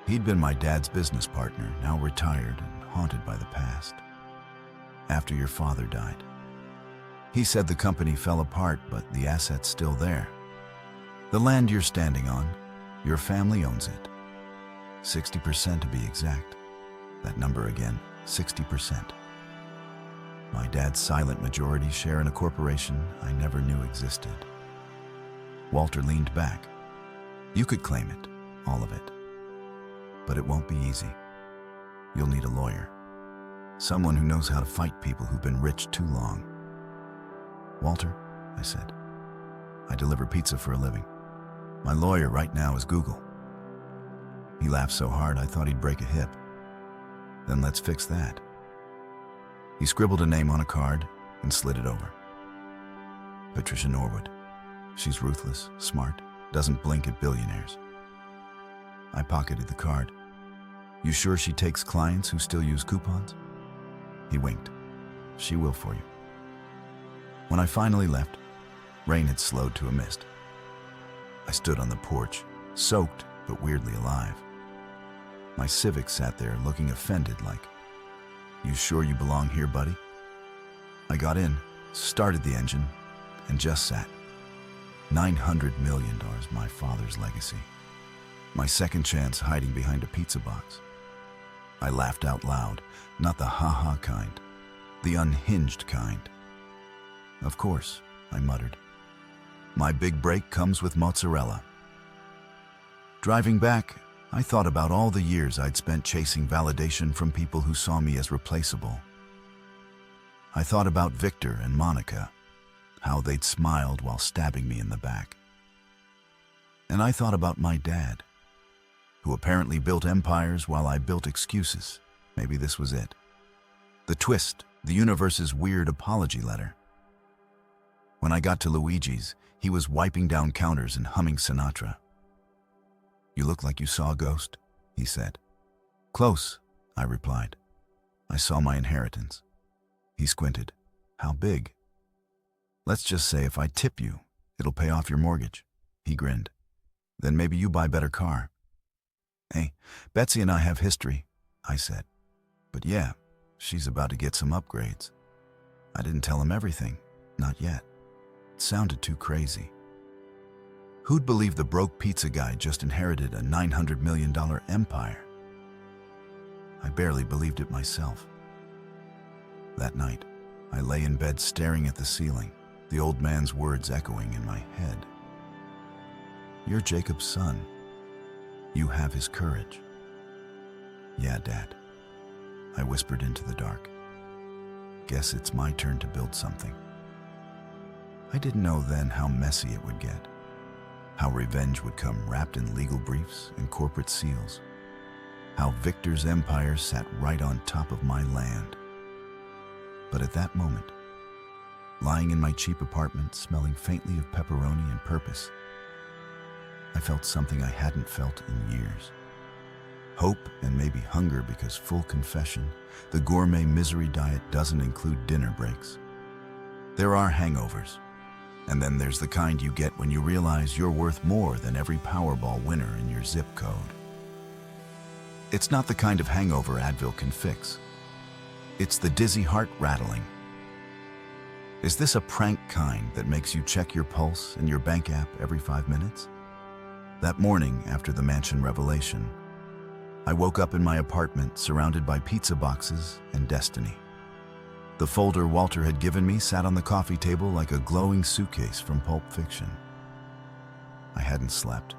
Speaker 1: He'd been my dad's business partner, now retired and haunted by the past. "After your father died," he said, "the company fell apart, but the asset's still there. The land you're standing on, your family owns it. 60% to be exact. That number again, 60%. My dad's silent majority share in a corporation I never knew existed." Walter leaned back. "You could claim it, all of it. But it won't be easy. You'll need a lawyer. Someone who knows how to fight people who've been rich too long." "Walter," I said, "I deliver pizza for a living. My lawyer right now is Google." He laughed so hard I thought he'd break a hip. "Then let's fix that." He scribbled a name on a card and slid it over. "Patricia Norwood. She's ruthless, smart, doesn't blink at billionaires." I pocketed the card. "You sure she takes clients who still use coupons?" He winked. "She will for you." When I finally left, rain had slowed to a mist. I stood on the porch, soaked but weirdly alive. My Civic sat there looking offended like, "You sure you belong here, buddy?" I got in, started the engine, and just sat. $900 million, my father's legacy. My second chance hiding behind a pizza box. I laughed out loud, not the ha-ha kind, the unhinged kind. "Of course," I muttered. "My big break comes with mozzarella." Driving back, I thought about all the years I'd spent chasing validation from people who saw me as replaceable. I thought about Victor and Monica, how they'd smiled while stabbing me in the back. And I thought about my dad, who apparently built empires while I built excuses. Maybe this was it. The twist, the universe's weird apology letter. When I got to Luigi's, he was wiping down counters and humming Sinatra. "You look like you saw a ghost," he said. "Close," I replied. "I saw my inheritance." He squinted. "How big?" "Let's just say if I tip you, it'll pay off your mortgage." He grinned. "Then maybe you buy a better car." "Hey, Betsy and I have history," I said. "But yeah, she's about to get some upgrades." I didn't tell him everything, not yet. It sounded too crazy. Who'd believe the broke pizza guy just inherited a $900 million empire? I barely believed it myself. That night, I lay in bed staring at the ceiling, the old man's words echoing in my head. "You're Jacob's son. You have his courage." "Yeah, Dad," I whispered into the dark. "Guess it's my turn to build something." I didn't know then how messy it would get, how revenge would come wrapped in legal briefs and corporate seals, how Victor's empire sat right on top of my land. But at that moment, lying in my cheap apartment smelling faintly of pepperoni and purpose, I felt something I hadn't felt in years. Hope and maybe hunger, because full confession, the gourmet misery diet doesn't include dinner breaks. There are hangovers, and then there's the kind you get when you realize you're worth more than every Powerball winner in your zip code. It's not the kind of hangover Advil can fix. It's the dizzy heart rattling. Is this a prank kind that makes you check your pulse and your bank app every 5 minutes? That morning after the mansion revelation, I woke up in my apartment surrounded by pizza boxes and destiny. The folder Walter had given me sat on the coffee table like a glowing suitcase from Pulp Fiction. I hadn't slept.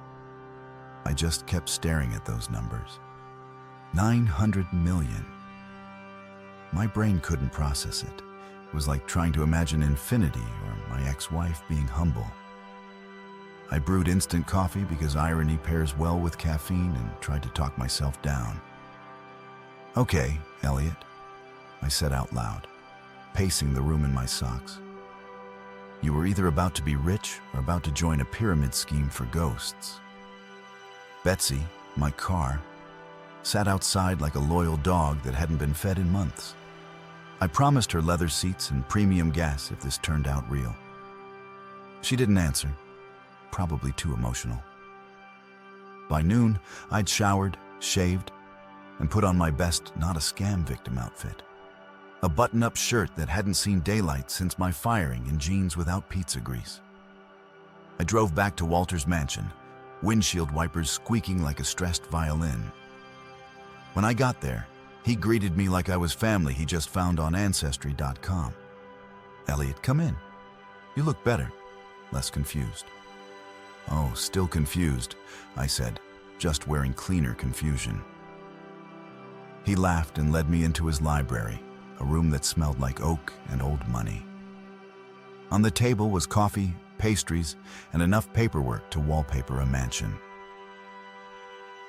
Speaker 1: I just kept staring at those numbers. 900 million. My brain couldn't process it. It was like trying to imagine infinity or my ex-wife being humble. I brewed instant coffee because irony pairs well with caffeine and tried to talk myself down. "Okay, Elliot," I said out loud, pacing the room in my socks. "You were either about to be rich or about to join a pyramid scheme for ghosts." Betsy, my car, sat outside like a loyal dog that hadn't been fed in months. I promised her leather seats and premium gas if this turned out real. She didn't answer, probably too emotional. By noon, I'd showered, shaved, and put on my best not a scam victim outfit. A button-up shirt that hadn't seen daylight since my firing in jeans without pizza grease. I drove back to Walter's mansion, windshield wipers squeaking like a stressed violin. When I got there, he greeted me like I was family he just found on Ancestry.com. "Elliot, come in. You look better, less confused." "Oh, still confused," I said, just wearing cleaner confusion. He laughed and led me into his library, a room that smelled like oak and old money. On the table was coffee, pastries, and enough paperwork to wallpaper a mansion.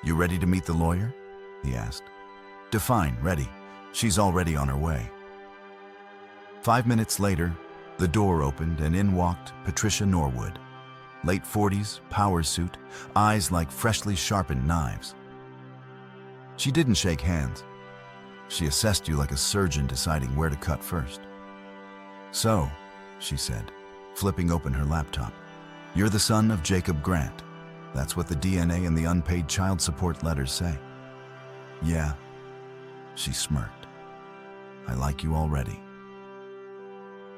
Speaker 1: "You ready to meet the lawyer?" he asked. "Define ready. She's already on her way." 5 minutes later, the door opened and in walked Patricia Norwood. Late 40s, power suit, eyes like freshly sharpened knives. She didn't shake hands. She assessed you like a surgeon deciding where to cut first. "So," she said, flipping open her laptop, "you're the son of Jacob Grant. That's what the DNA and the unpaid child support letters say." "Yeah," she smirked. "I like you already."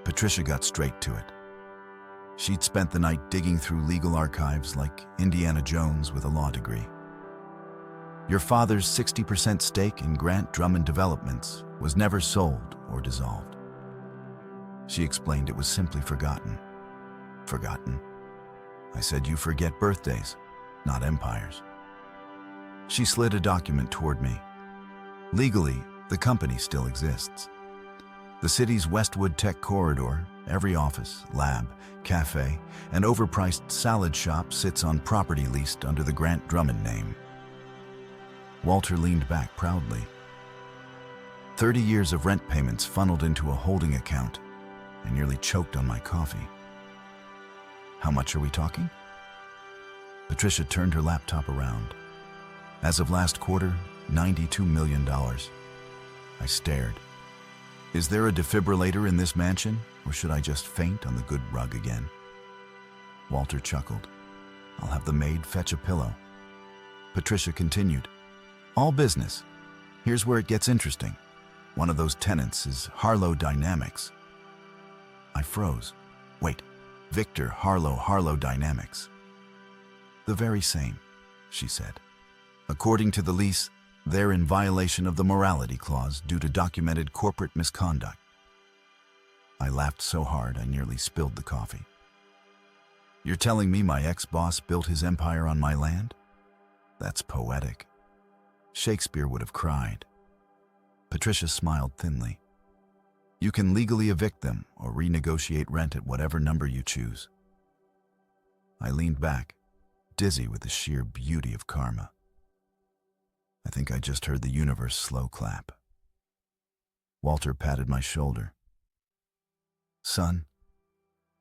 Speaker 1: Patricia got straight to it. She'd spent the night digging through legal archives like Indiana Jones with a law degree. "Your father's 60% stake in Grant Drummond Developments was never sold or dissolved." She explained it was simply forgotten. "Forgotten?" I said, "You forget birthdays, not empires." She slid a document toward me. Legally, the company still exists. The city's Westwood Tech Corridor, every office, lab, cafe, and overpriced salad shop sits on property leased under the Grant Drummond name. Walter leaned back proudly. 30 years of rent payments funneled into a holding account. I nearly choked on my coffee. "How much are we talking?" Patricia turned her laptop around. "As of last quarter, $92 million. I stared. "Is there a defibrillator in this mansion, or should I just faint on the good rug again?" Walter chuckled. "I'll have the maid fetch a pillow." Patricia continued. "All business. Here's where it gets interesting. One of those tenants is Harlow Dynamics." I froze. "Wait, Victor Harlow Dynamics." "The very same," she said. "According to the lease, they're in violation of the morality clause due to documented corporate misconduct." I laughed so hard I nearly spilled the coffee. "You're telling me my ex-boss built his empire on my land? That's poetic. Shakespeare would have cried." Patricia smiled thinly. "You can legally evict them or renegotiate rent at whatever number you choose." I leaned back, dizzy with the sheer beauty of karma. I think I just heard the universe slow clap. Walter patted my shoulder. "Son,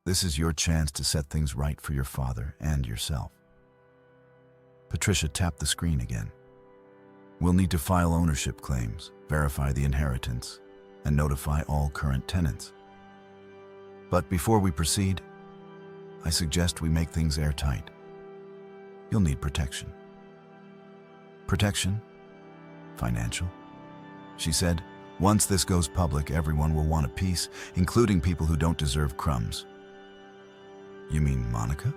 Speaker 1: this is your chance to set things right for your father and yourself." Patricia tapped the screen again. We'll need to file ownership claims, verify the inheritance, and notify all current tenants. But before we proceed, I suggest we make things airtight. You'll need protection. Protection? Financial? She said, once this goes public, everyone will want a piece, including people who don't deserve crumbs. You mean Monica?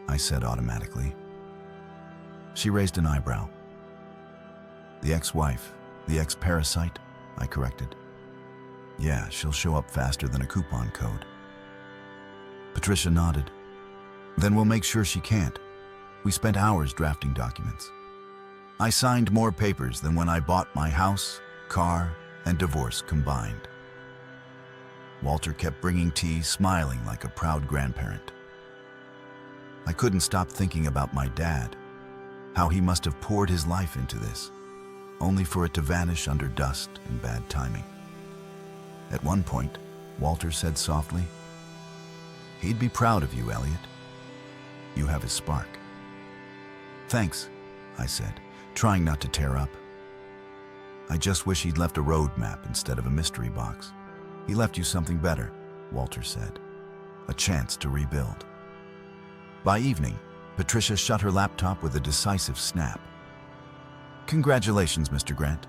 Speaker 1: I said automatically. She raised an eyebrow. The ex-wife, the ex-parasite, I corrected. Yeah, she'll show up faster than a coupon code. Patricia nodded. Then we'll make sure she can't. We spent hours drafting documents. I signed more papers than when I bought my house, car, and divorce combined. Walter kept bringing tea, smiling like a proud grandparent. I couldn't stop thinking about my dad, how he must have poured his life into this, only for it to vanish under dust and bad timing. At one point, Walter said softly, "He'd be proud of you, Elliot. You have his spark." "Thanks," I said, trying not to tear up. "I just wish he'd left a road map instead of a mystery box. He left you something better," Walter said, "a chance to rebuild." By evening, Patricia shut her laptop with a decisive snap. "Congratulations, Mr. Grant.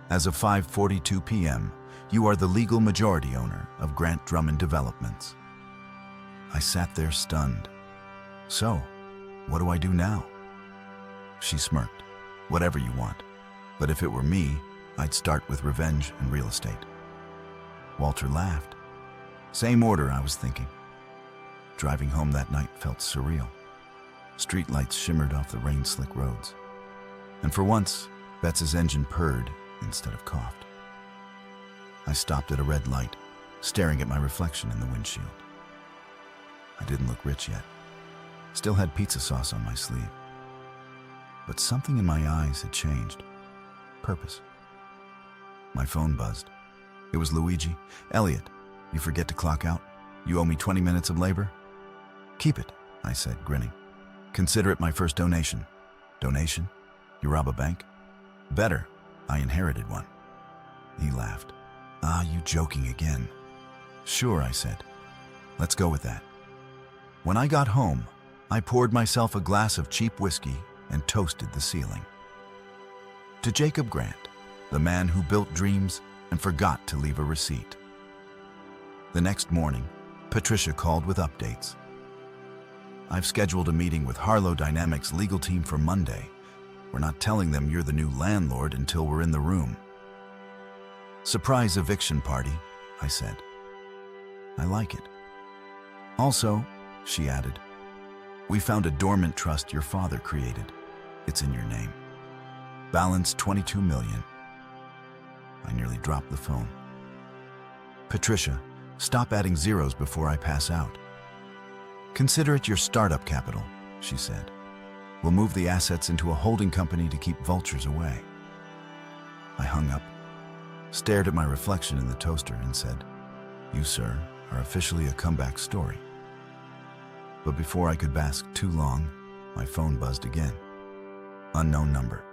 Speaker 1: As of 5:42 p.m., you are the legal majority owner of Grant Drummond Developments." I sat there stunned. "So, what do I do now?" She smirked. "Whatever you want. But if it were me, I'd start with revenge and real estate." Walter laughed. "Same order, I was thinking." Driving home that night felt surreal. Streetlights shimmered off the rain-slick roads. And for once, Betts's engine purred instead of coughed. I stopped at a red light, staring at my reflection in the windshield. I didn't look rich yet. Still had pizza sauce on my sleeve. But something in my eyes had changed. Purpose. My phone buzzed. It was Luigi. "Elliot, you forget to clock out? You owe me 20 minutes of labor?" "Keep it," I said, grinning. "Consider it my first donation." "Donation? You rob a bank?" "Better. I inherited one." He laughed. "Ah, you joking again." "Sure," I said. "Let's go with that." When I got home, I poured myself a glass of cheap whiskey and toasted the ceiling. To Jacob Grant, the man who built dreams and forgot to leave a receipt. The next morning, Patricia called with updates. "I've scheduled a meeting with Harlow Dynamics' legal team for Monday. We're not telling them you're the new landlord until we're in the room." "Surprise eviction party," I said. "I like it." "Also," she added, "we found a dormant trust your father created. It's in your name. Balance $22 million. I nearly dropped the phone. "Patricia, stop adding zeros before I pass out." "Consider it your startup capital," she said. "We'll move the assets into a holding company to keep vultures away." I hung up, stared at my reflection in the toaster, and said, "You, sir, are officially a comeback story." But before I could bask too long, my phone buzzed again. Unknown number.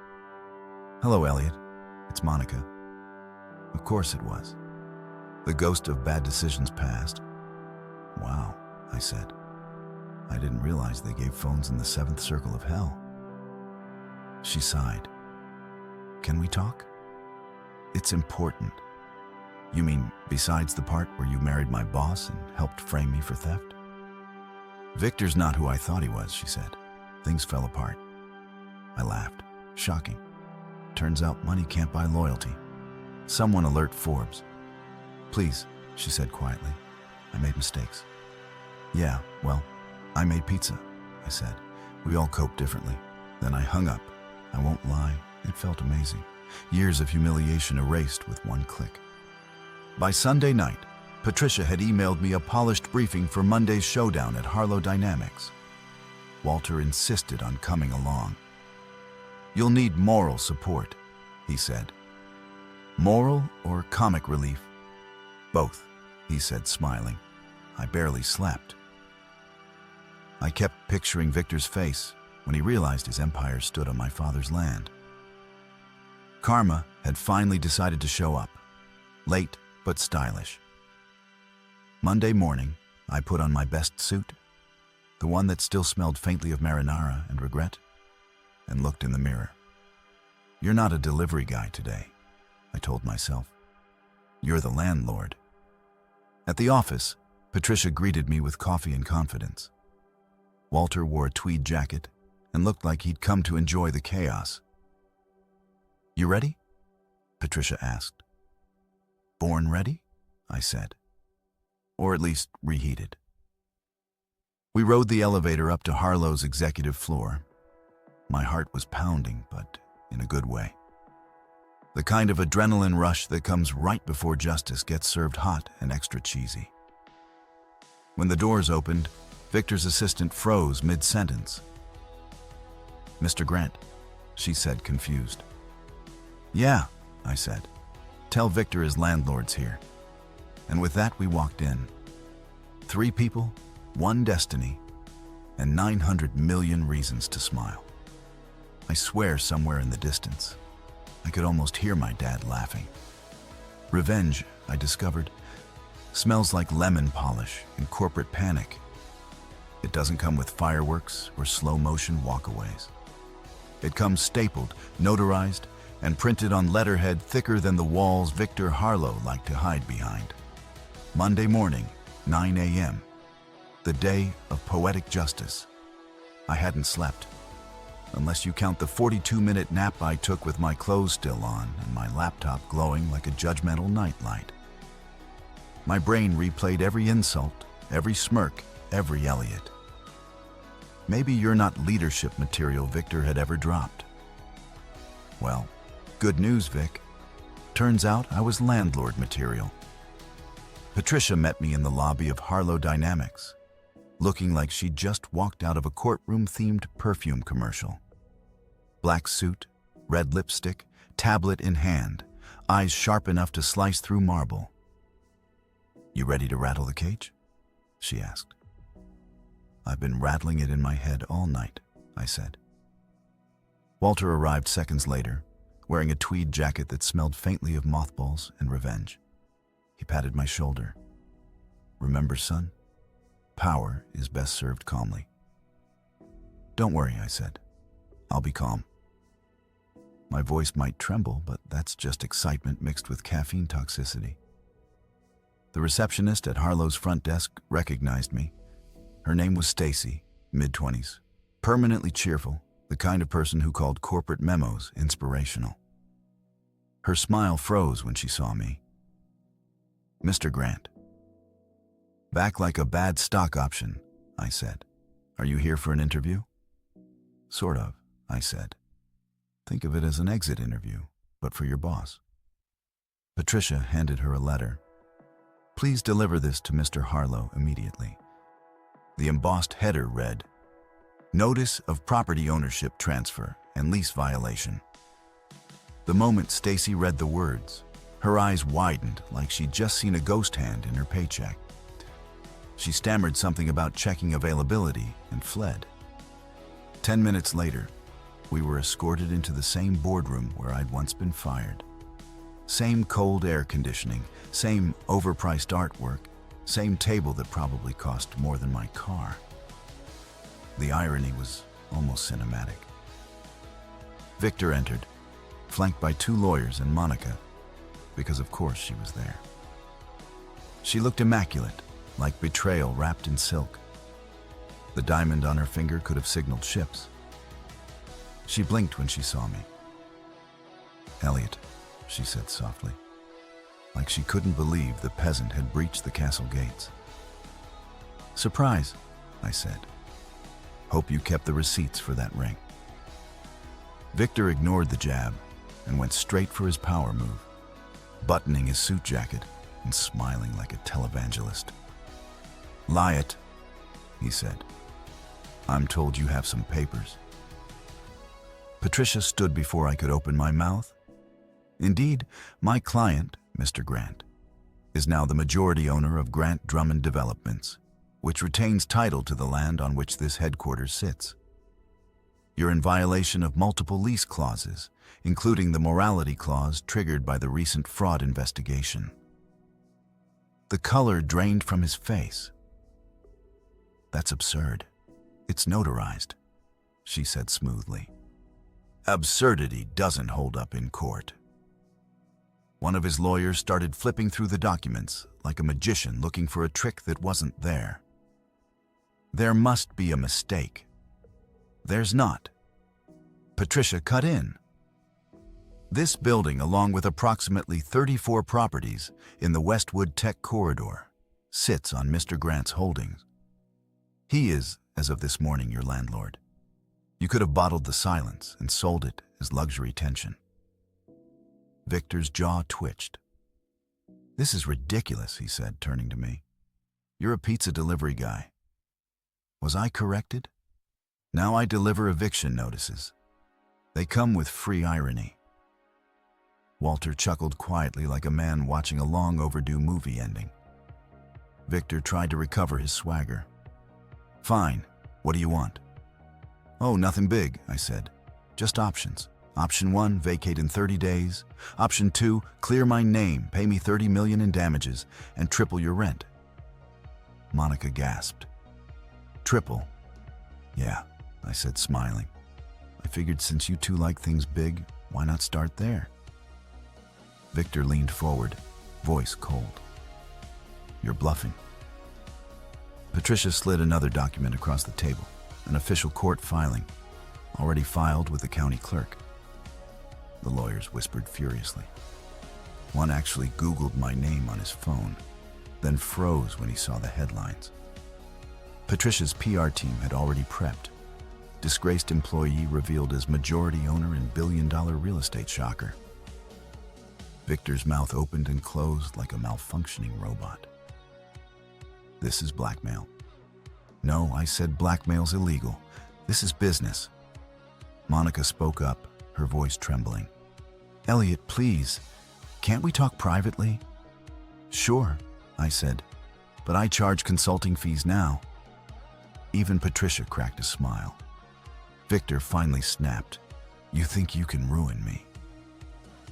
Speaker 1: "Hello, Elliot. It's Monica." Of course it was. The ghost of bad decisions passed. "Wow," I said. "I didn't realize they gave phones in the 7th circle of hell." She sighed. "Can we talk?" "It's important." "You mean besides the part where you married my boss and helped frame me for theft?" "Victor's not who I thought he was," she said. "Things fell apart." I laughed. Shocking. Turns out money can't buy loyalty. Someone alert Forbes. "Please," she said quietly. "I made mistakes." "Yeah, well, I made pizza," I said. "We all cope differently." Then I hung up. I won't lie, it felt amazing. Years of humiliation erased with one click. By Sunday night, Patricia had emailed me a polished briefing for Monday's showdown at Harlow Dynamics. Walter insisted on coming along. "You'll need moral support," he said. "Moral or comic relief?" "Both," he said, smiling. I barely slept. I kept picturing Victor's face when he realized his empire stood on my father's land. Karma had finally decided to show up, late but stylish. Monday morning, I put on my best suit, the one that still smelled faintly of marinara and regret, and looked in the mirror. "You're not a delivery guy today," I told myself. "You're the landlord." At the office, Patricia greeted me with coffee and confidence. Walter wore a tweed jacket and looked like he'd come to enjoy the chaos. "You ready?" Patricia asked. "Born ready?" I said. "Or at least reheated." We rode the elevator up to Harlow's executive floor. My heart was pounding, but in a good way. The kind of adrenaline rush that comes right before justice gets served hot and extra cheesy. When the doors opened, Victor's assistant froze mid-sentence. "Mr. Grant," she said, confused. "Yeah," I said. "Tell Victor his landlord's here." And with that, we walked in. 3 people, 1 destiny, and 900 million reasons to smile. I swear somewhere in the distance, I could almost hear my dad laughing. Revenge, I discovered, smells like lemon polish and corporate panic. It doesn't come with fireworks or slow-motion walkaways. It comes stapled, notarized, and printed on letterhead thicker than the walls Victor Harlow liked to hide behind. Monday morning, 9 a.m., the day of poetic justice. I hadn't slept, unless you count the 42-minute nap I took with my clothes still on and my laptop glowing like a judgmental nightlight. My brain replayed every insult, every smirk, every Elliot. Maybe you're not leadership material Victor had ever dropped. Well, good news, Vic. Turns out I was landlord material. Patricia met me in the lobby of Harlow Dynamics, looking like she'd just walked out of a courtroom-themed perfume commercial. Black suit, red lipstick, tablet in hand, eyes sharp enough to slice through marble. "You ready to rattle the cage?" she asked. "I've been rattling it in my head all night," I said. Walter arrived seconds later, wearing a tweed jacket that smelled faintly of mothballs and revenge. He patted my shoulder. "Remember, son? Power is best served calmly." "Don't worry," I said. "I'll be calm." My voice might tremble, but that's just excitement mixed with caffeine toxicity. The receptionist at Harlow's front desk recognized me. Her name was Stacy, mid-20s, permanently cheerful, the kind of person who called corporate memos inspirational. Her smile froze when she saw me. "Mr. Grant." "Back like a bad stock option," I said. "Are you here for an interview?" "Sort of," I said. "Think of it as an exit interview, but for your boss." Patricia handed her a letter. "Please deliver this to Mr. Harlow immediately." The embossed header read, "Notice of property ownership transfer and lease violation." The moment Stacy read the words, her eyes widened like she'd just seen a ghost hand in her paycheck. She stammered something about checking availability and fled. 10 minutes later, we were escorted into the same boardroom where I'd once been fired. Same cold air conditioning, same overpriced artwork, same table that probably cost more than my car. The irony was almost cinematic. Victor entered, flanked by 2 lawyers and Monica, because of course she was there. She looked immaculate, like betrayal wrapped in silk. The diamond on her finger could have signaled ships. She blinked when she saw me. "Elliot," she said softly, like she couldn't believe the peasant had breached the castle gates. "Surprise," I said. "Hope you kept the receipts for that ring." Victor ignored the jab and went straight for his power move, buttoning his suit jacket and smiling like a televangelist. "Lie it," he said. "I'm told you have some papers." Patricia stood before I could open my mouth. Indeed, my client, Mr. Grant, is now the majority owner of Grant Drummond Developments, which retains title to the land on which this headquarters sits. You're in violation of multiple lease clauses, including the morality clause triggered by the recent fraud investigation. The color drained from his face. That's absurd. It's notarized, she said smoothly. Absurdity doesn't hold up in court. One of his lawyers started flipping through the documents like a magician looking for a trick that wasn't there. There must be a mistake. There's not. Patricia cut in. This building, along with approximately 34 properties in the Westwood Tech Corridor, sits on Mr. Grant's holdings. He is, as of this morning, your landlord. You could have bottled the silence and sold it as luxury tension. Victor's jaw twitched. This is ridiculous, he said, turning to me. You're a pizza delivery guy. Was I corrected? Now I deliver eviction notices. They come with free irony. Walter chuckled quietly like a man watching a long overdue movie ending. Victor tried to recover his swagger. Fine, what do you want? Oh, nothing big, I said. Just options. Option 1, vacate in 30 days. Option 2, clear my name, pay me $30 million in damages, and triple your rent. Monica gasped. Triple? Yeah, I said, smiling. I figured since you two like things big, why not start there? Victor leaned forward, voice cold. You're bluffing. Patricia slid another document across the table, an official court filing, already filed with the county clerk. The lawyers whispered furiously. One actually Googled my name on his phone, then froze when he saw the headlines. Patricia's PR team had already prepped. Disgraced employee revealed as majority owner in billion-dollar real estate shocker. Victor's mouth opened and closed like a malfunctioning robot. This is blackmail. No, I said blackmail's illegal. This is business. Monica spoke up, her voice trembling. Elliot, please, can't we talk privately? Sure, I said, but I charge consulting fees now. Even Patricia cracked a smile. Victor finally snapped. You think you can ruin me?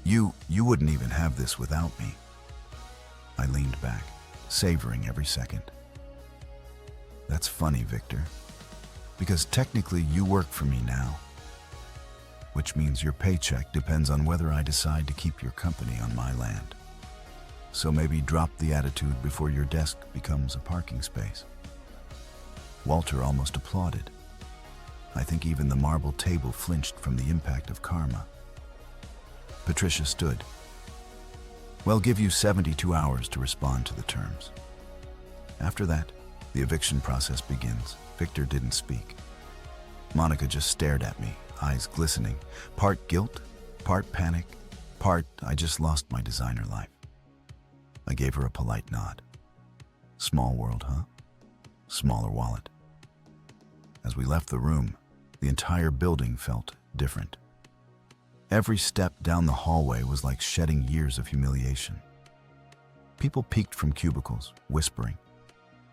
Speaker 1: You wouldn't even have this without me. I leaned back, savoring every second. That's funny, Victor, because technically you work for me now, which means your paycheck depends on whether I decide to keep your company on my land. So maybe drop the attitude before your desk becomes a parking space. Walter almost applauded. I think even the marble table flinched from the impact of karma. Patricia stood. We'll give you 72 hours to respond to the terms. After that, the eviction process begins. Victor didn't speak. Monica just stared at me, eyes glistening, part guilt, part panic, part I just lost my designer life. I gave her a polite nod. Small world, huh? Smaller wallet. As we left the room, the entire building felt different. Every step down the hallway was like shedding years of humiliation. People peeked from cubicles, whispering.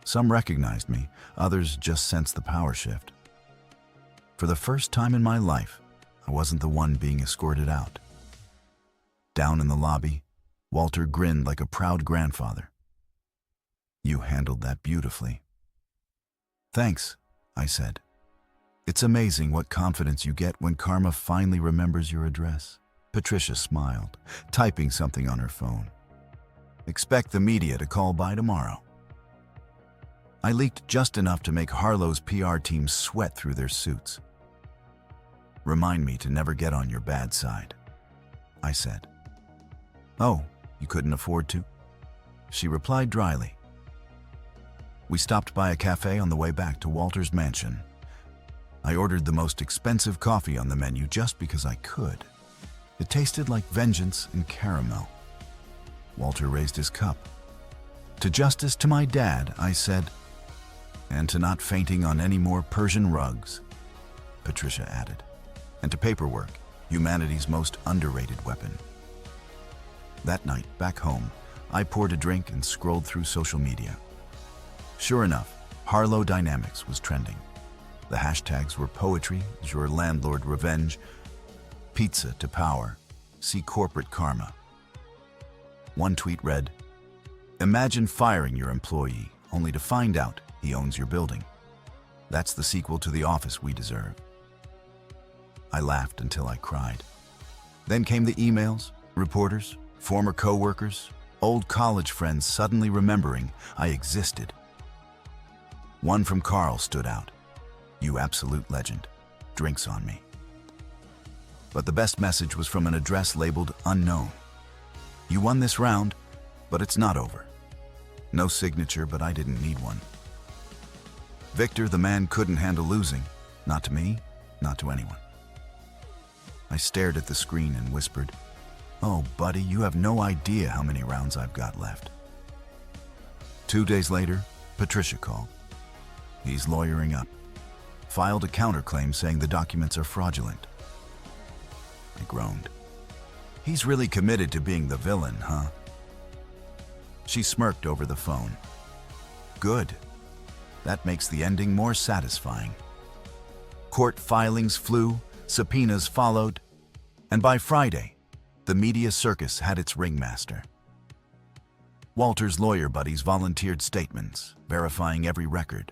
Speaker 1: Some recognized me, others just sensed the power shift. For the first time in my life, I wasn't the one being escorted out. Down in the lobby, Walter grinned like a proud grandfather. You handled that beautifully. Thanks, I said. It's amazing what confidence you get when karma finally remembers your address. Patricia smiled, typing something on her phone. Expect the media to call by tomorrow. I leaked just enough to make Harlow's PR team sweat through their suits. Remind me to never get on your bad side, I said. Oh, you couldn't afford to? She replied dryly. We stopped by a cafe on the way back to Walter's mansion. I ordered the most expensive coffee on the menu just because I could. It tasted like vengeance and caramel. Walter raised his cup. To justice to my dad, I said, and to not fainting on any more Persian rugs, Patricia added, and to paperwork, humanity's most underrated weapon. That night, back home, I poured a drink and scrolled through social media. Sure enough, Harlow Dynamics was trending. The hashtags were poetry, your landlord revenge, pizza to power, see corporate karma. One tweet read, "Imagine firing your employee only to find out he owns your building. That's the sequel to The Office we deserve." I laughed until I cried. Then came the emails, reporters, former co-workers, old college friends suddenly remembering I existed. One from Carl stood out. "You absolute legend. Drinks on me." But the best message was from an address labeled unknown. "You won this round, but it's not over." No signature, but I didn't need one. Victor, the man, couldn't handle losing. Not to me, not to anyone. I stared at the screen and whispered, "Oh, buddy, you have no idea how many rounds I've got left." 2 days later, Patricia called. He's lawyering up. Filed a counterclaim saying the documents are fraudulent. I groaned. "He's really committed to being the villain, huh?" She smirked over the phone. "Good. That makes the ending more satisfying." Court filings flew, subpoenas followed, and by Friday, the media circus had its ringmaster. Walter's lawyer buddies volunteered statements, verifying every record.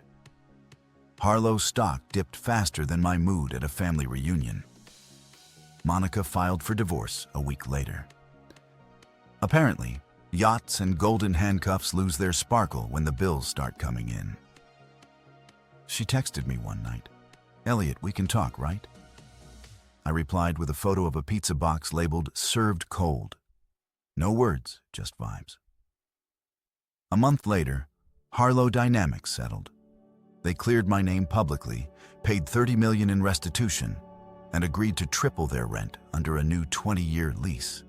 Speaker 1: Harlow's stock dipped faster than my mood at a family reunion. Monica filed for divorce a week later. Apparently, yachts and golden handcuffs lose their sparkle when the bills start coming in. She texted me one night, "Elliot, we can talk, right?" I replied with a photo of a pizza box labeled "served cold." No words, just vibes. A month later, Harlow Dynamics settled. They cleared my name publicly, paid $30 million in restitution, and agreed to triple their rent under a new 20-year lease.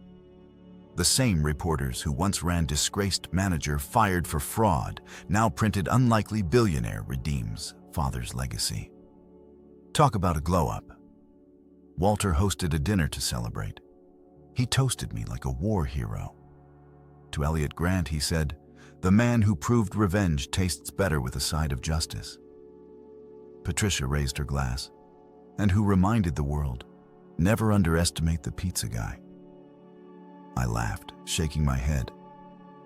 Speaker 1: The same reporters who once ran disgraced manager fired for fraud now printed unlikely billionaire redeems father's legacy. Talk about a glow-up. Walter hosted a dinner to celebrate. He toasted me like a war hero. To Elliot Grant, he said, "The man who proved revenge tastes better with a side of justice." Patricia raised her glass, and who reminded the world, never underestimate the pizza guy. I laughed, shaking my head.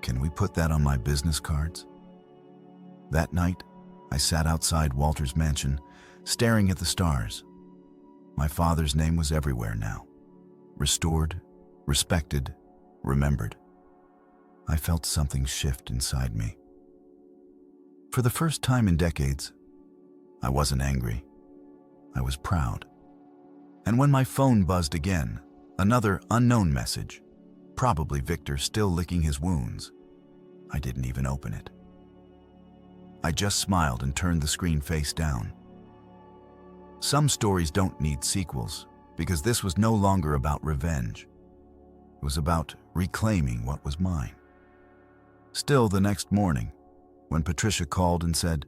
Speaker 1: Can we put that on my business cards? That night, I sat outside Walter's mansion, staring at the stars. My father's name was everywhere now. Restored, respected, remembered. I felt something shift inside me. For the first time in decades, I wasn't angry. I was proud. And when my phone buzzed again, another unknown message, probably Victor still licking his wounds, I didn't even open it. I just smiled and turned the screen face down. Some stories don't need sequels, because this was no longer about revenge. It was about reclaiming what was mine. Still, the next morning, when Patricia called and said,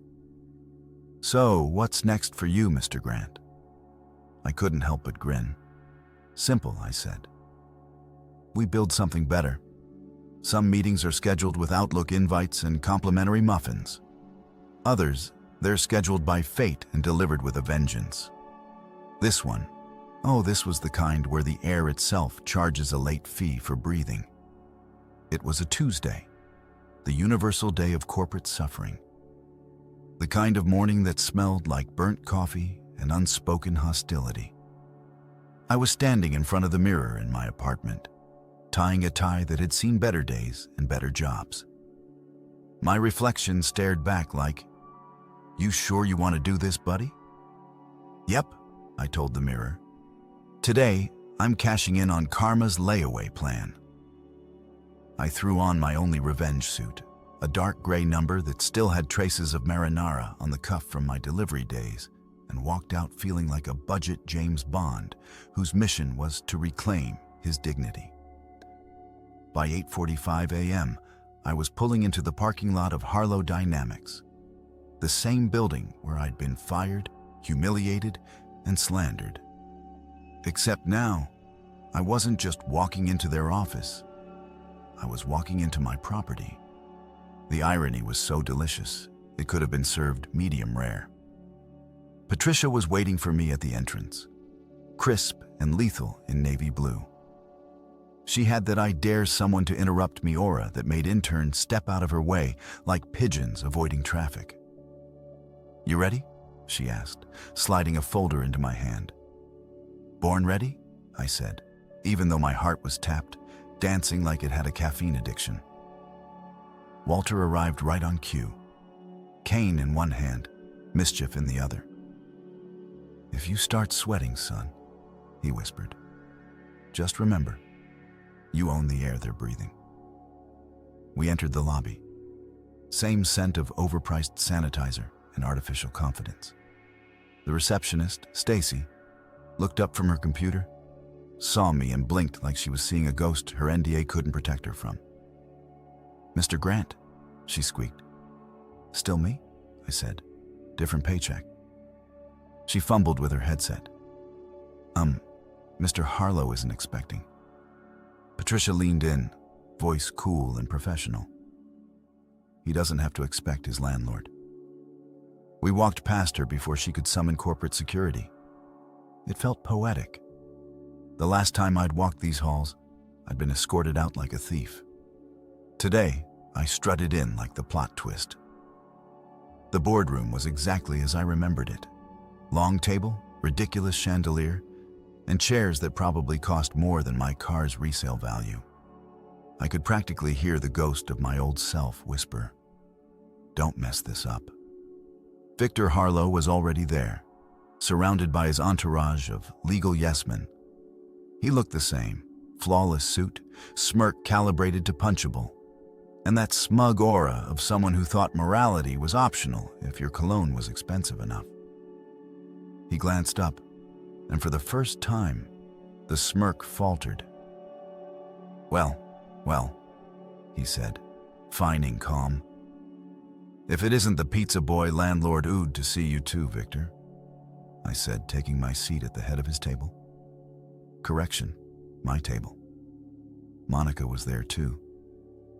Speaker 1: "So, what's next for you, Mr. Grant?" I couldn't help but grin. "Simple," I said. "We build something better. Some meetings are scheduled with Outlook invites and complimentary muffins. Others, they're scheduled by fate and delivered with a vengeance. This one, oh, this was the kind where the air itself charges a late fee for breathing. It was a Tuesday, the universal day of corporate suffering. The kind of morning that smelled like burnt coffee and unspoken hostility. I was standing in front of the mirror in my apartment, tying a tie that had seen better days and better jobs. My reflection stared back like, "You sure you want to do this, buddy?" "Yep," I told the mirror. "Today, I'm cashing in on karma's layaway plan." I threw on my only revenge suit, a dark gray number that still had traces of marinara on the cuff from my delivery days, and walked out feeling like a budget James Bond whose mission was to reclaim his dignity. By 8:45 a.m., I was pulling into the parking lot of Harlow Dynamics, the same building where I'd been fired, humiliated, and slandered. Except now, I wasn't just walking into their office. I was walking into my property. The irony was so delicious, it could have been served medium rare. Patricia was waiting for me at the entrance, crisp and lethal in navy blue. She had that I dare someone to interrupt me aura that made interns step out of her way like pigeons avoiding traffic. "You ready?" she asked, sliding a folder into my hand. "Born ready?" I said, even though my heart was tapped, dancing like it had a caffeine addiction. Walter arrived right on cue, cane in one hand, mischief in the other. "If you start sweating, son," he whispered, "just remember, you own the air they're breathing." We entered the lobby. Same scent of overpriced sanitizer and artificial confidence. The receptionist, Stacy, looked up from her computer, saw me and blinked like she was seeing a ghost her NDA couldn't protect her from. "Mr. Grant," she squeaked. "Still me?" I said. "Different paycheck." She fumbled with her headset. Mr. Harlow isn't expecting." Patricia leaned in, voice cool and professional. "He doesn't have to expect his landlord." We walked past her before she could summon corporate security. It felt poetic. The last time I'd walked these halls, I'd been escorted out like a thief. Today, I strutted in like the plot twist. The boardroom was exactly as I remembered it. Long table, ridiculous chandelier, and chairs that probably cost more than my car's resale value. I could practically hear the ghost of my old self whisper, "Don't mess this up." Victor Harlow was already there, surrounded by his entourage of legal yes-men. He looked the same, flawless suit, smirk calibrated to punchable, and that smug aura of someone who thought morality was optional if your cologne was expensive enough. He glanced up, and for the first time, the smirk faltered. Well, he said, feigning calm. "If it isn't the pizza boy landlord Ood to see you too, Victor," I said, taking my seat at the head of his table. Correction, my table. Monica was there too,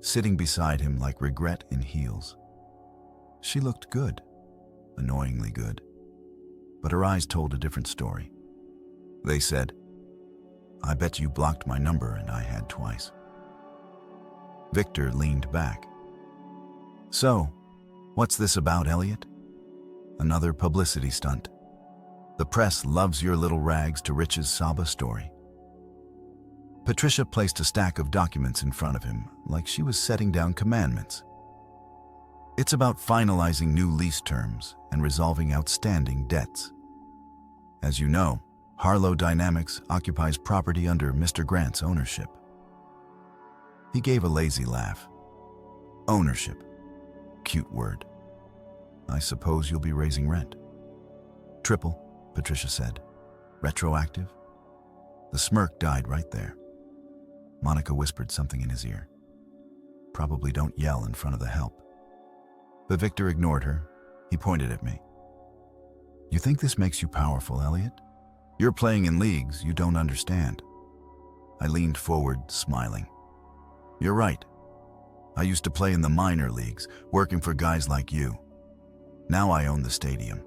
Speaker 1: sitting beside him like regret in heels. She looked good, annoyingly good, but her eyes told a different story. They said, "I bet you blocked my number and I had twice." Victor leaned back. "So, what's this about, Elliot? Another publicity stunt? The press loves your little rags to riches Saba story." Patricia placed a stack of documents in front of him like she was setting down commandments. "It's about finalizing new lease terms and resolving outstanding debts. As you know, Harlow Dynamics occupies property under Mr. Grant's ownership." He gave a lazy laugh. "Ownership. Cute word. I suppose you'll be raising rent." "Triple," Patricia said. "Retroactive?" The smirk died right there. Monica whispered something in his ear. "Probably don't yell in front of the help." But Victor ignored her. He pointed at me. "You think this makes you powerful, Elliot? You're playing in leagues you don't understand." I leaned forward, smiling. "You're right. I used to play in the minor leagues, working for guys like you. Now I own the stadium."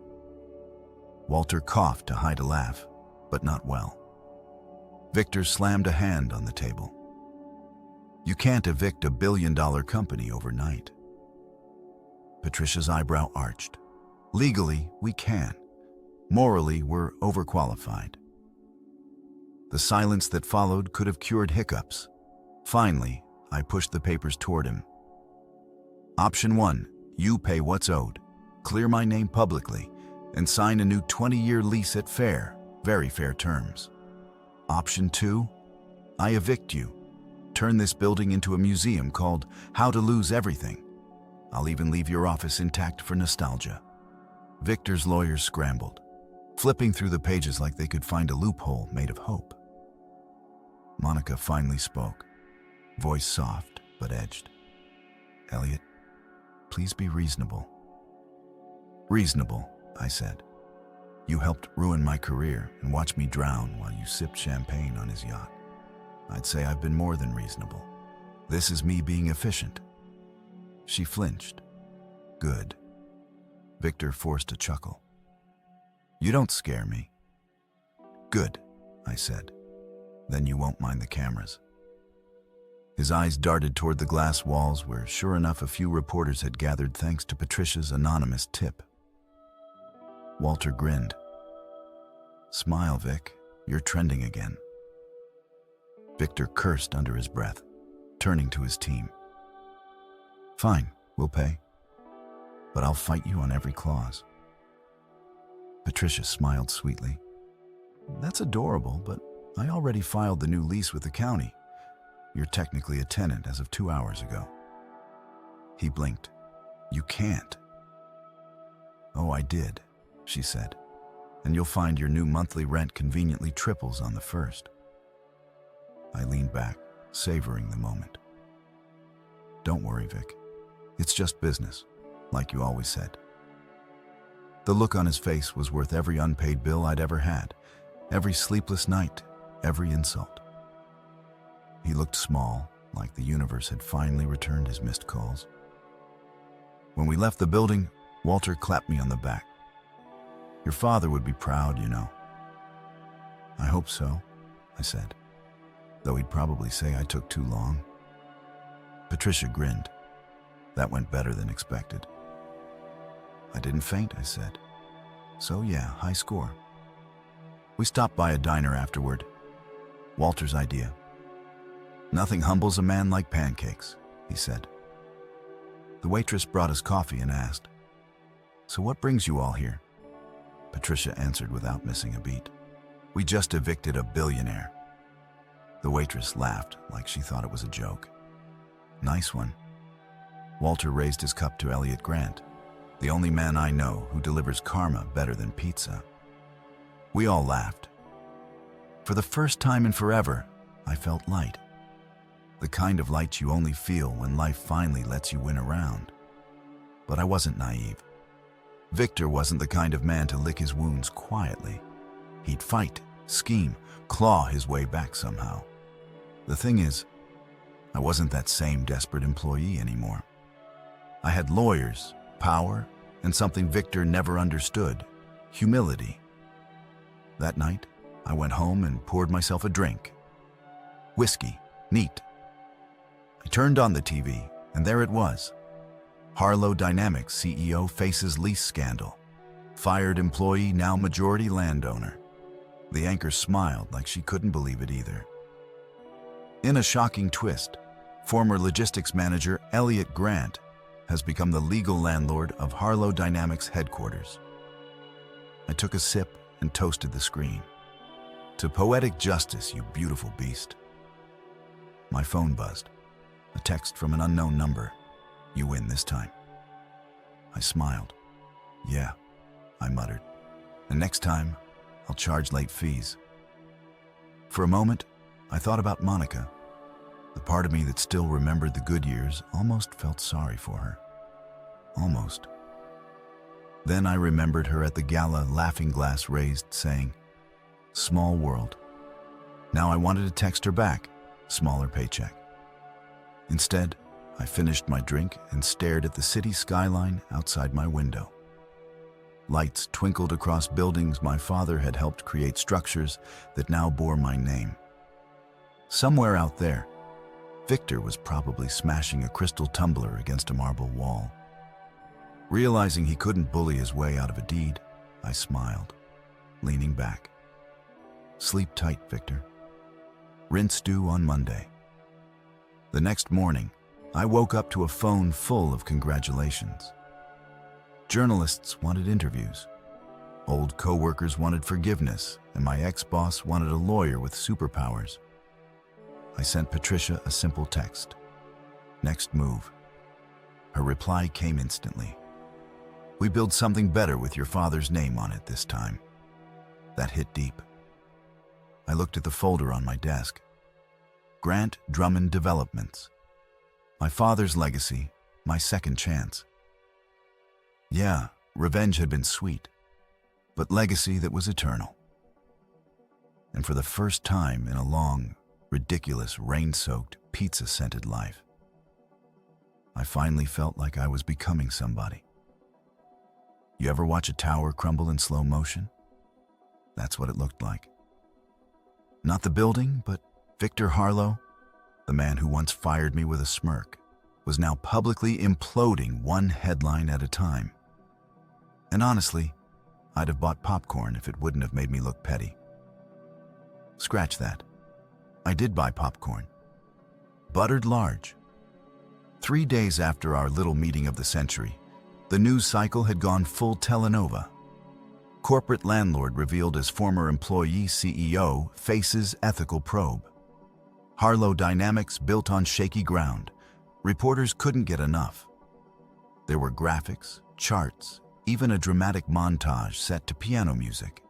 Speaker 1: Walter coughed to hide a laugh, but not well. Victor slammed a hand on the table. "You can't evict a billion-dollar company overnight." Patricia's eyebrow arched. "Legally, we can. Morally, we're overqualified." The silence that followed could have cured hiccups. Finally, I pushed the papers toward him. "Option 1, you pay what's owed, clear my name publicly, and sign a new 20-year lease at fair, very fair terms. Option 2, I evict you, turn this building into a museum called How to Lose Everything. I'll even leave your office intact for nostalgia." Victor's lawyers scrambled, flipping through the pages like they could find a loophole made of hope. Monica finally spoke, voice soft but edged. "Elliot, please be reasonable." "Reasonable," I said. "You helped ruin my career and watch me drown while you sipped champagne on his yacht. I'd say I've been more than reasonable. This is me being efficient." She flinched. "Good." Victor forced a chuckle. You don't scare me. Good, I said. Then you won't mind the cameras. His eyes darted toward the glass walls where, sure enough, a few reporters had gathered thanks to Patricia's anonymous tip. Walter grinned. Smile, Vic. You're trending again. Victor cursed under his breath, turning to his team. Fine, we'll pay. But I'll fight you on every clause. Patricia smiled sweetly. That's adorable, but I already filed the new lease with the county. You're technically a tenant as of 2 hours ago. He blinked. You can't. Oh, I did, she said. And you'll find your new monthly rent conveniently triples on the first. I leaned back, savoring the moment. Don't worry, Vic. It's just business, like you always said. The look on his face was worth every unpaid bill I'd ever had, every sleepless night, every insult. He looked small, like the universe had finally returned his missed calls. When we left the building, Walter clapped me on the back. Your father would be proud, you know. I hope so, I said, though he'd probably say I took too long. Patricia grinned. That went better than expected. I didn't faint, I said. So yeah, high score. We stopped by a diner afterward. Walter's idea. Nothing humbles a man like pancakes, he said. The waitress brought us coffee and asked, So what brings you all here? Patricia answered without missing a beat. We just evicted a billionaire. The waitress laughed like she thought it was a joke. Nice one. Walter raised his cup to Elliot Grant, the only man I know who delivers karma better than pizza. We all laughed. For the first time in forever, I felt light. The kind of light you only feel when life finally lets you win a round. But I wasn't naive. Victor wasn't the kind of man to lick his wounds quietly. He'd fight, scheme, claw his way back somehow. The thing is, I wasn't that same desperate employee anymore. I had lawyers, power, and something Victor never understood, humility. That night, I went home and poured myself a drink. Whiskey, neat. I turned on the TV, and there it was. Harlow Dynamics CEO faces lease scandal. Fired employee, now majority landowner. The anchor smiled like she couldn't believe it either. In a shocking twist, former logistics manager Elliot Grant has become the legal landlord of Harlow Dynamics headquarters. I took a sip and toasted the screen. To poetic justice, you beautiful beast. My phone buzzed. A text from an unknown number. You win this time. I smiled. Yeah, I muttered. And next time, I'll charge late fees. For a moment, I thought about Monica. The part of me that still remembered the good years almost felt sorry for her. Almost. Then I remembered her at the gala, laughing glass raised, saying, Small world. Now I wanted to text her back, smaller paycheck. Instead, I finished my drink and stared at the city skyline outside my window. Lights twinkled across buildings my father had helped create, structures that now bore my name. Somewhere out there, Victor was probably smashing a crystal tumbler against a marble wall. Realizing he couldn't bully his way out of a deed, I smiled, leaning back. Sleep tight, Victor. Rinse due on Monday. The next morning, I woke up to a phone full of congratulations. Journalists wanted interviews. Old co-workers wanted forgiveness, and my ex-boss wanted a lawyer with superpowers. I sent Patricia a simple text. Next move. Her reply came instantly. We build something better with your father's name on it this time. That hit deep. I looked at the folder on my desk. Grant Drummond Developments. My father's legacy, my second chance. Yeah, revenge had been sweet, but legacy that was eternal. And for the first time in a long, ridiculous, rain-soaked, pizza-scented life, I finally felt like I was becoming somebody. You ever watch a tower crumble in slow motion? That's what it looked like. Not the building, but Victor Harlow, the man who once fired me with a smirk, was now publicly imploding one headline at a time. And honestly, I'd have bought popcorn if it wouldn't have made me look petty. Scratch that. I did buy popcorn. Buttered large. 3 days after our little meeting of the century, the news cycle had gone full telenova. Corporate landlord revealed as former employee CEO faces ethical probe. Harlow dynamics built on shaky ground. Reporters couldn't get enough. There were graphics, charts, even a dramatic montage set to piano music.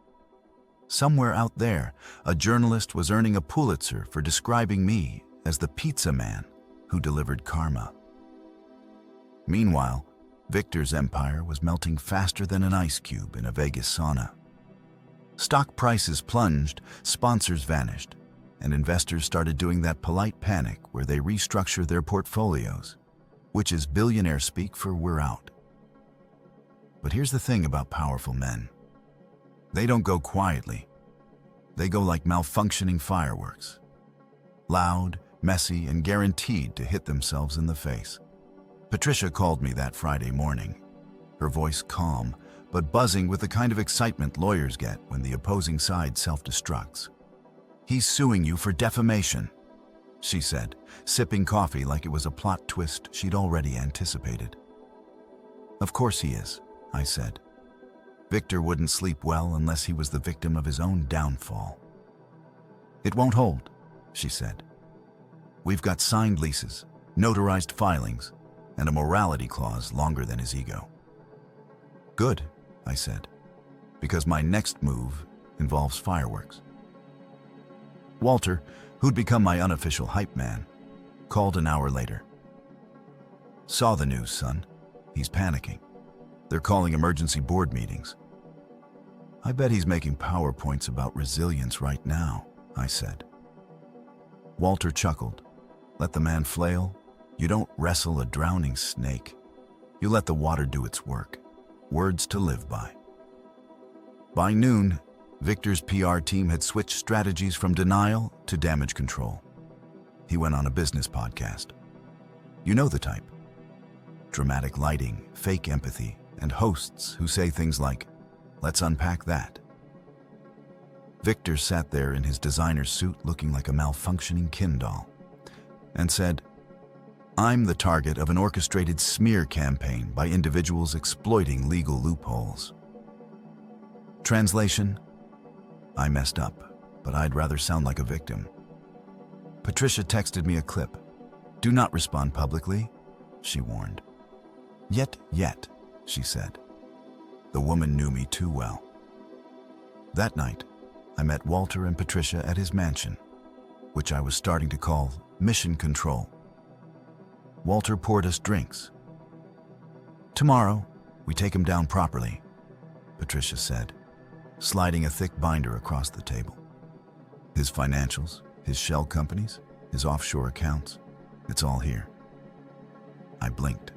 Speaker 1: Somewhere out there, a journalist was earning a Pulitzer for describing me as the pizza man who delivered karma. Meanwhile, Victor's empire was melting faster than an ice cube in a Vegas sauna. Stock prices plunged, sponsors vanished, and investors started doing that polite panic where they restructure their portfolios, which is billionaire speak for we're out. But here's the thing about powerful men. They don't go quietly. They go like malfunctioning fireworks. Loud, messy, and guaranteed to hit themselves in the face. Patricia called me that Friday morning, her voice calm, but buzzing with the kind of excitement lawyers get when the opposing side self-destructs. "He's suing you for defamation," she said, sipping coffee like it was a plot twist she'd already anticipated. "Of course he is," I said. Victor wouldn't sleep well unless he was the victim of his own downfall. "It won't hold," she said. "We've got signed leases, notarized filings, and a morality clause longer than his ego." "Good," I said, because my next move involves fireworks. Walter, who'd become my unofficial hype man, called an hour later. "Saw the news, son. He's panicking. They're calling emergency board meetings." "I bet he's making PowerPoints about resilience right now," I said. Walter chuckled. "Let the man flail. You don't wrestle a drowning snake. You let the water do its work. Words to live by." By noon, Victor's PR team had switched strategies from denial to damage control. He went on a business podcast. You know the type. Dramatic lighting, fake empathy, and hosts who say things like, "Let's unpack that." Victor sat there in his designer suit looking like a malfunctioning Ken doll and said, "I'm the target of an orchestrated smear campaign by individuals exploiting legal loopholes." Translation: I messed up, but I'd rather sound like a victim. Patricia texted me a clip. "Do not respond publicly," she warned. Yet, she said. The woman knew me too well. That night, I met Walter and Patricia at his mansion, which I was starting to call Mission Control. Walter poured us drinks. "Tomorrow, we take him down properly," Patricia said, sliding a thick binder across the table. "His financials, his shell companies, his offshore accounts, it's all here." I blinked.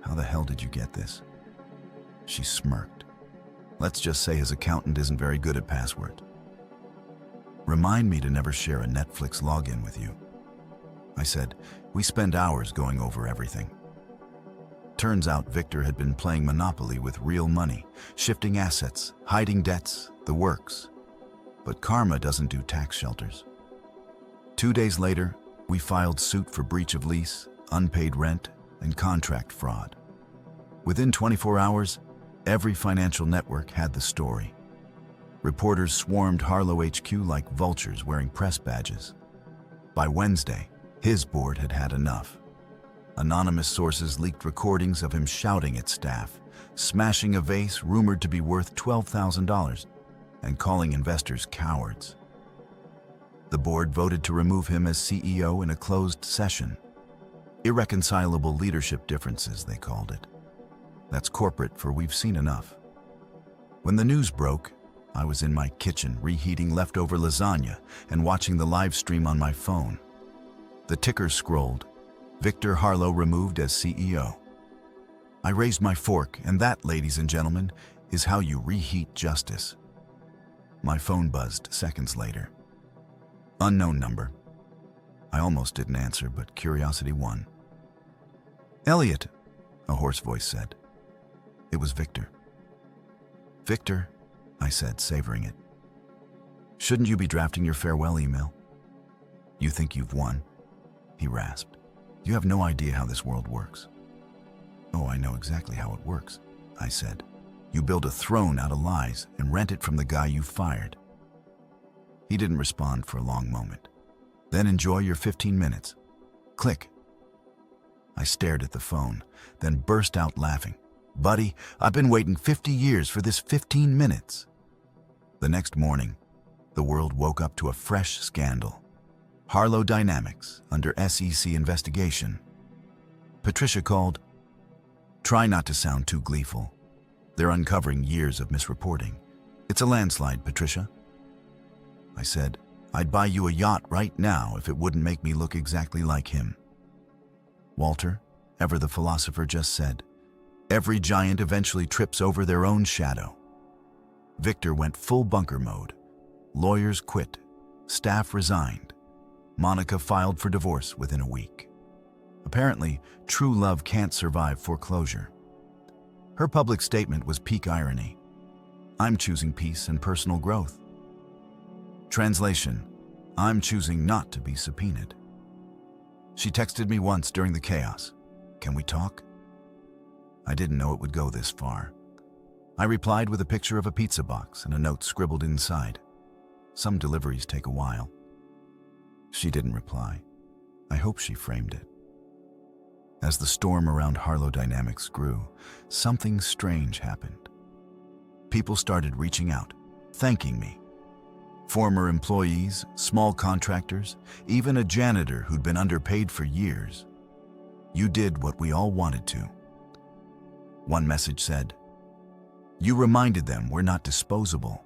Speaker 1: "How the hell did you get this?" She smirked. "Let's just say his accountant isn't very good at passwords." "Remind me to never share a Netflix login with you," I said. "We spend hours going over everything." Turns out Victor had been playing Monopoly with real money, shifting assets, hiding debts, the works. But karma doesn't do tax shelters. 2 days later, we filed suit for breach of lease, unpaid rent, and contract fraud. Within 24 hours, every financial network had the story. Reporters swarmed Harlow HQ like vultures wearing press badges. By Wednesday, his board had had enough. Anonymous sources leaked recordings of him shouting at staff, smashing a vase rumored to be worth $12,000, and calling investors cowards. The board voted to remove him as CEO in a closed session. Irreconcilable leadership differences, they called it. That's corporate for we've seen enough. When the news broke, I was in my kitchen reheating leftover lasagna and watching the live stream on my phone. The ticker scrolled, "Victor Harlow removed as CEO." I raised my fork, and that, ladies and gentlemen, is how you reheat justice. My phone buzzed seconds later. Unknown number. I almost didn't answer, but curiosity won. "Elliot," a hoarse voice said. It was Victor. "Victor," I said, savoring it. "Shouldn't you be drafting your farewell email?" "You think you've won?" he rasped. "You have no idea how this world works." "Oh, I know exactly how it works," I said. "You build a throne out of lies and rent it from the guy you fired." He didn't respond for a long moment. "Then enjoy your 15 minutes. Click." I stared at the phone, then burst out laughing. "Buddy, I've been waiting 50 years for this 15 minutes. The next morning, the world woke up to a fresh scandal. Harlow Dynamics under SEC investigation. Patricia called. Try not to sound too gleeful. They're uncovering years of misreporting. It's a landslide, Patricia. I said, I'd buy you a yacht right now if it wouldn't make me look exactly like him. Walter, ever the philosopher, just said, every giant eventually trips over their own shadow. Victor went full bunker mode. Lawyers quit. Staff resigned. Monica filed for divorce within a week. Apparently, true love can't survive foreclosure. Her public statement was peak irony. I'm choosing peace and personal growth. Translation, I'm choosing not to be subpoenaed. She texted me once during the chaos. Can we talk? I didn't know it would go this far. I replied with a picture of a pizza box and a note scribbled inside. Some deliveries take a while. She didn't reply. I hope she framed it. As the storm around Harlow Dynamics grew, something strange happened. People started reaching out, thanking me. Former employees, small contractors, even a janitor who'd been underpaid for years. You did what we all wanted to. One message said, you reminded them we're not disposable.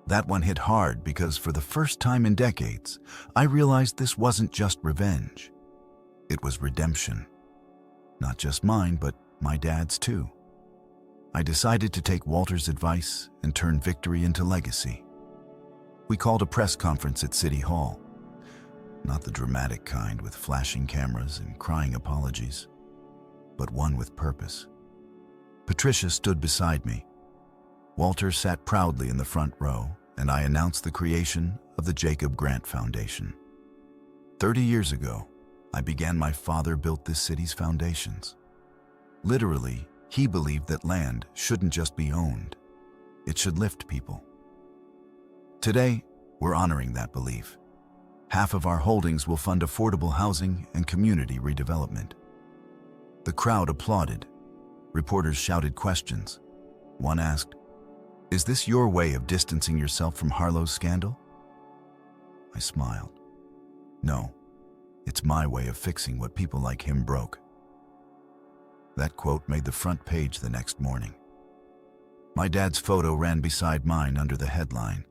Speaker 1: That one hit hard because for the first time in decades, I realized this wasn't just revenge. It was redemption. Not just mine, but my dad's too. I decided to take Walter's advice and turn victory into legacy. We called a press conference at City Hall. Not the dramatic kind with flashing cameras and crying apologies, but one with purpose. Patricia stood beside me. Walter sat proudly in the front row, and I announced the creation of the Jacob Grant Foundation. 30 years ago, I began my father built this city's foundations. Literally, he believed that land shouldn't just be owned. It should lift people. Today, we're honoring that belief. Half of our holdings will fund affordable housing and community redevelopment. The crowd applauded. Reporters shouted questions. One asked, is this your way of distancing yourself from Harlow's scandal? I smiled. No, it's my way of fixing what people like him broke. That quote made the front page the next morning. My dad's photo ran beside mine under the headline,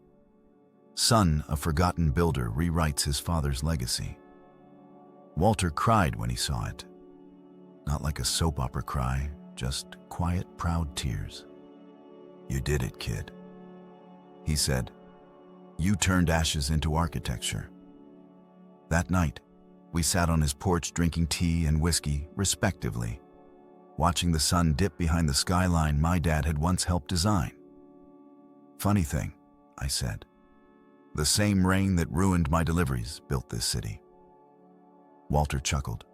Speaker 1: Son of Forgotten Builder Rewrites His Father's Legacy. Walter cried when he saw it. Not like a soap opera cry, just quiet, proud tears. You did it, kid. He said, you turned ashes into architecture. That night, we sat on his porch drinking tea and whiskey, respectively, watching the sun dip behind the skyline my dad had once helped design. Funny thing, I said. The same rain that ruined my deliveries built this city. Walter chuckled.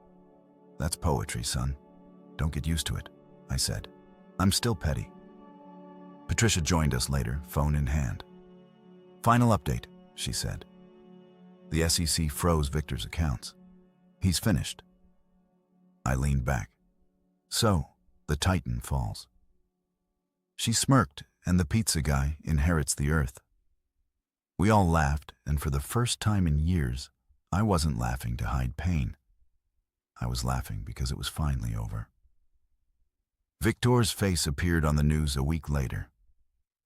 Speaker 1: That's poetry, son. Don't get used to it, I said. I'm still petty. Patricia joined us later, phone in hand. Final update, she said. The SEC froze Victor's accounts. He's finished. I leaned back. So, the Titan falls. She smirked, and the pizza guy inherits the earth. We all laughed, and for the first time in years, I wasn't laughing to hide pain. I was laughing because it was finally over. Victor's face appeared on the news a week later.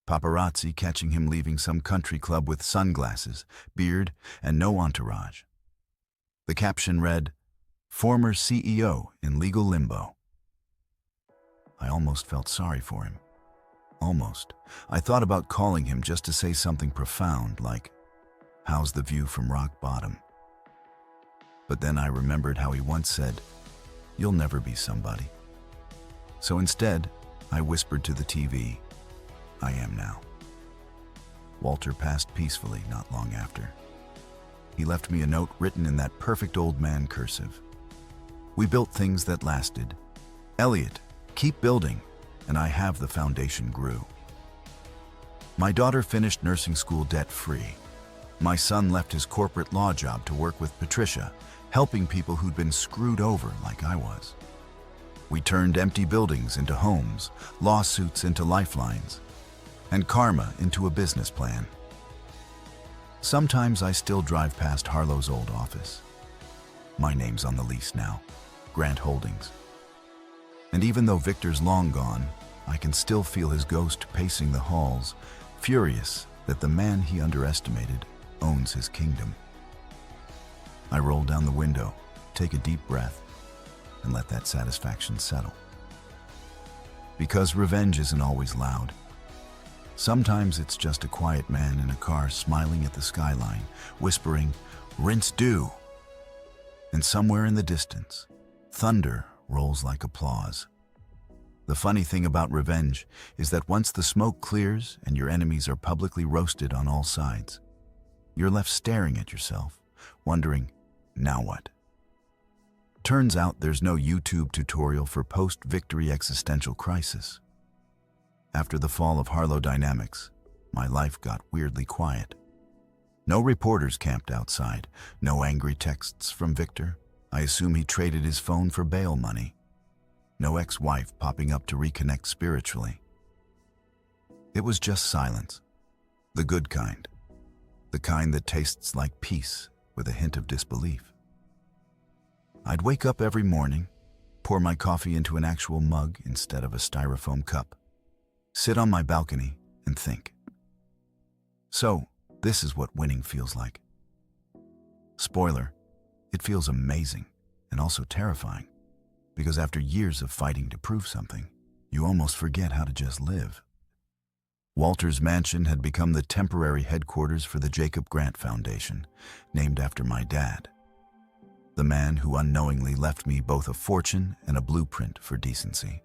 Speaker 1: Paparazzi catching him leaving some country club with sunglasses, beard, and no entourage. The caption read, former CEO in legal limbo. I almost felt sorry for him. Almost. I thought about calling him just to say something profound like, "How's the view from rock bottom?" But then I remembered how he once said, "You'll never be somebody." So instead, I whispered to the TV, "I am now." Walter passed peacefully not long after. He left me a note written in that perfect old man cursive. "We built things that lasted. Elliot, keep building, and I have the foundation grew." My daughter finished nursing school debt-free. My son left his corporate law job to work with Patricia, helping people who'd been screwed over like I was. We turned empty buildings into homes, lawsuits into lifelines, and karma into a business plan. Sometimes I still drive past Harlow's old office. My name's on the lease now, Grant Holdings. And even though Victor's long gone, I can still feel his ghost pacing the halls, furious that the man he underestimated owns his kingdom. I roll down the window, take a deep breath, and let that satisfaction settle. Because revenge isn't always loud. Sometimes it's just a quiet man in a car smiling at the skyline, whispering, "Rinse due." And somewhere in the distance, thunder rolls like applause. The funny thing about revenge is that once the smoke clears and your enemies are publicly roasted on all sides, you're left staring at yourself, wondering, now what? Turns out there's no YouTube tutorial for post-victory existential crisis. After the fall of Harlow Dynamics, my life got weirdly quiet. No reporters camped outside, no angry texts from Victor. I assume he traded his phone for bail money. No ex-wife popping up to reconnect spiritually. It was just silence. The good kind. The kind that tastes like peace with a hint of disbelief. I'd wake up every morning, pour my coffee into an actual mug instead of a styrofoam cup, sit on my balcony and think. So, this is what winning feels like. Spoiler, it feels amazing and also terrifying, because after years of fighting to prove something, you almost forget how to just live. Walter's mansion had become the temporary headquarters for the Jacob Grant Foundation, named after my dad, the man who unknowingly left me both a fortune and a blueprint for decency.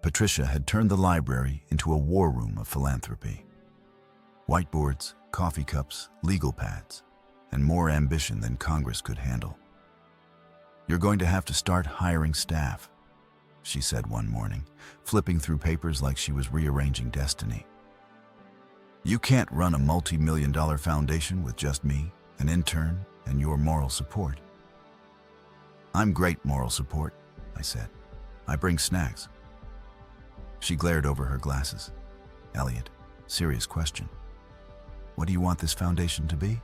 Speaker 1: Patricia had turned the library into a war room of philanthropy. Whiteboards, coffee cups, legal pads, and more ambition than Congress could handle. "You're going to have to start hiring staff," she said one morning, flipping through papers like she was rearranging destiny. "You can't run a multi-million-dollar foundation with just me, an intern, and your moral support." "I'm great moral support," I said. "I bring snacks." She glared over her glasses. "Elliot, serious question. What do you want this foundation to be?"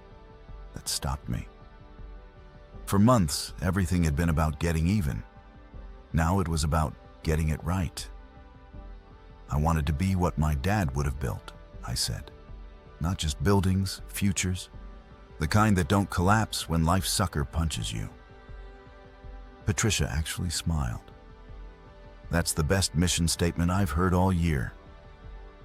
Speaker 1: That stopped me. For months, everything had been about getting even. Now it was about getting it right. "I wanted to be what my dad would have built," I said. "Not just buildings, futures, the kind that don't collapse when life's sucker punches you." Patricia actually smiled. "That's the best mission statement I've heard all year."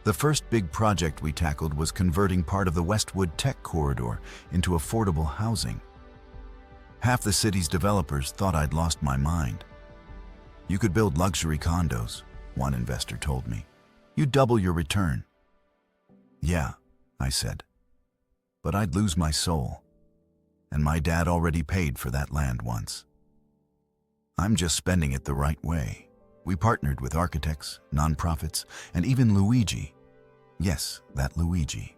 Speaker 1: The first big project we tackled was converting part of the Westwood Tech Corridor into affordable housing. Half the city's developers thought I'd lost my mind. "You could build luxury condos," one investor told me. "You'd double your return." "Yeah," I said, "but I'd lose my soul. And my dad already paid for that land once. I'm just spending it the right way." We partnered with architects, nonprofits, and even Luigi. Yes, that Luigi.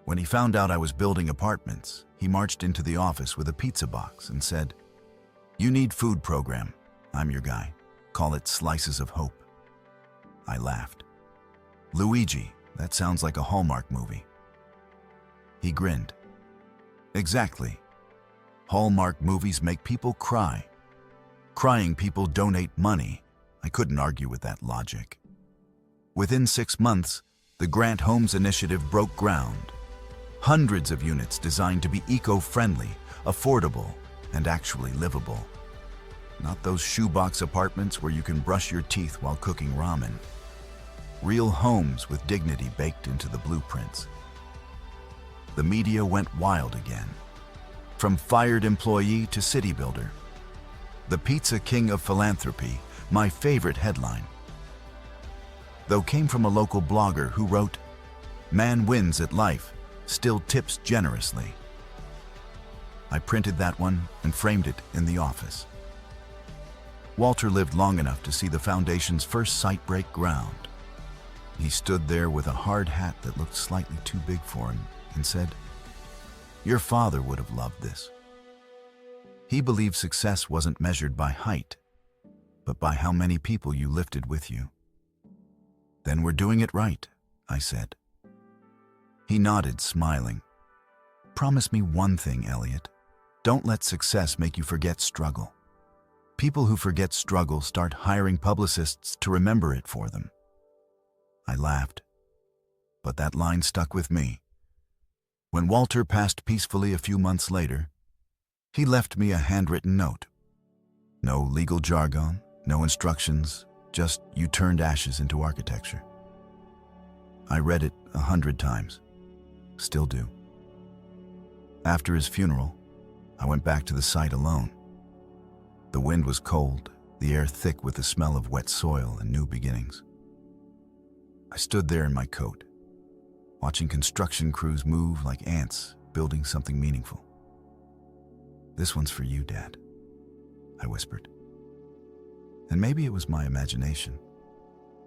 Speaker 1: When he found out I was building apartments, he marched into the office with a pizza box and said, "You need food program. I'm your guy. Call it Slices of Hope." I laughed. "Luigi, that sounds like a Hallmark movie." He grinned. "Exactly. Hallmark movies make people cry. Crying people donate money." I couldn't argue with that logic. Within 6 months, the Grant Homes Initiative broke ground. Hundreds of units designed to be eco-friendly, affordable, and actually livable. Not those shoebox apartments where you can brush your teeth while cooking ramen. real homes with dignity baked into the blueprints. The media went wild again. From fired employee to city builder. The pizza king of philanthropy, my favorite headline. Though came from a local blogger who wrote, "Man wins at life, still tips generously." I printed that one and framed it in the office. Walter lived long enough to see the foundation's first site break ground. He stood there with a hard hat that looked slightly too big for him and said, "Your father would have loved this." He believed success wasn't measured by height, but by how many people you lifted with you. "Then we're doing it right," I said. He nodded, smiling. "Promise me one thing, Elliot. Don't let success make you forget struggle. People who forget struggle start hiring publicists to remember it for them." I laughed, but that line stuck with me. When Walter passed peacefully a few months later, he left me a handwritten note. No legal jargon, no instructions, just "you turned ashes into architecture." I read it 100 times. Still do. After his funeral, I went back to the site alone. The wind was cold, the air thick with the smell of wet soil and new beginnings. I stood there in my coat, watching construction crews move like ants, building something meaningful. "This one's for you, Dad," I whispered. And maybe it was my imagination,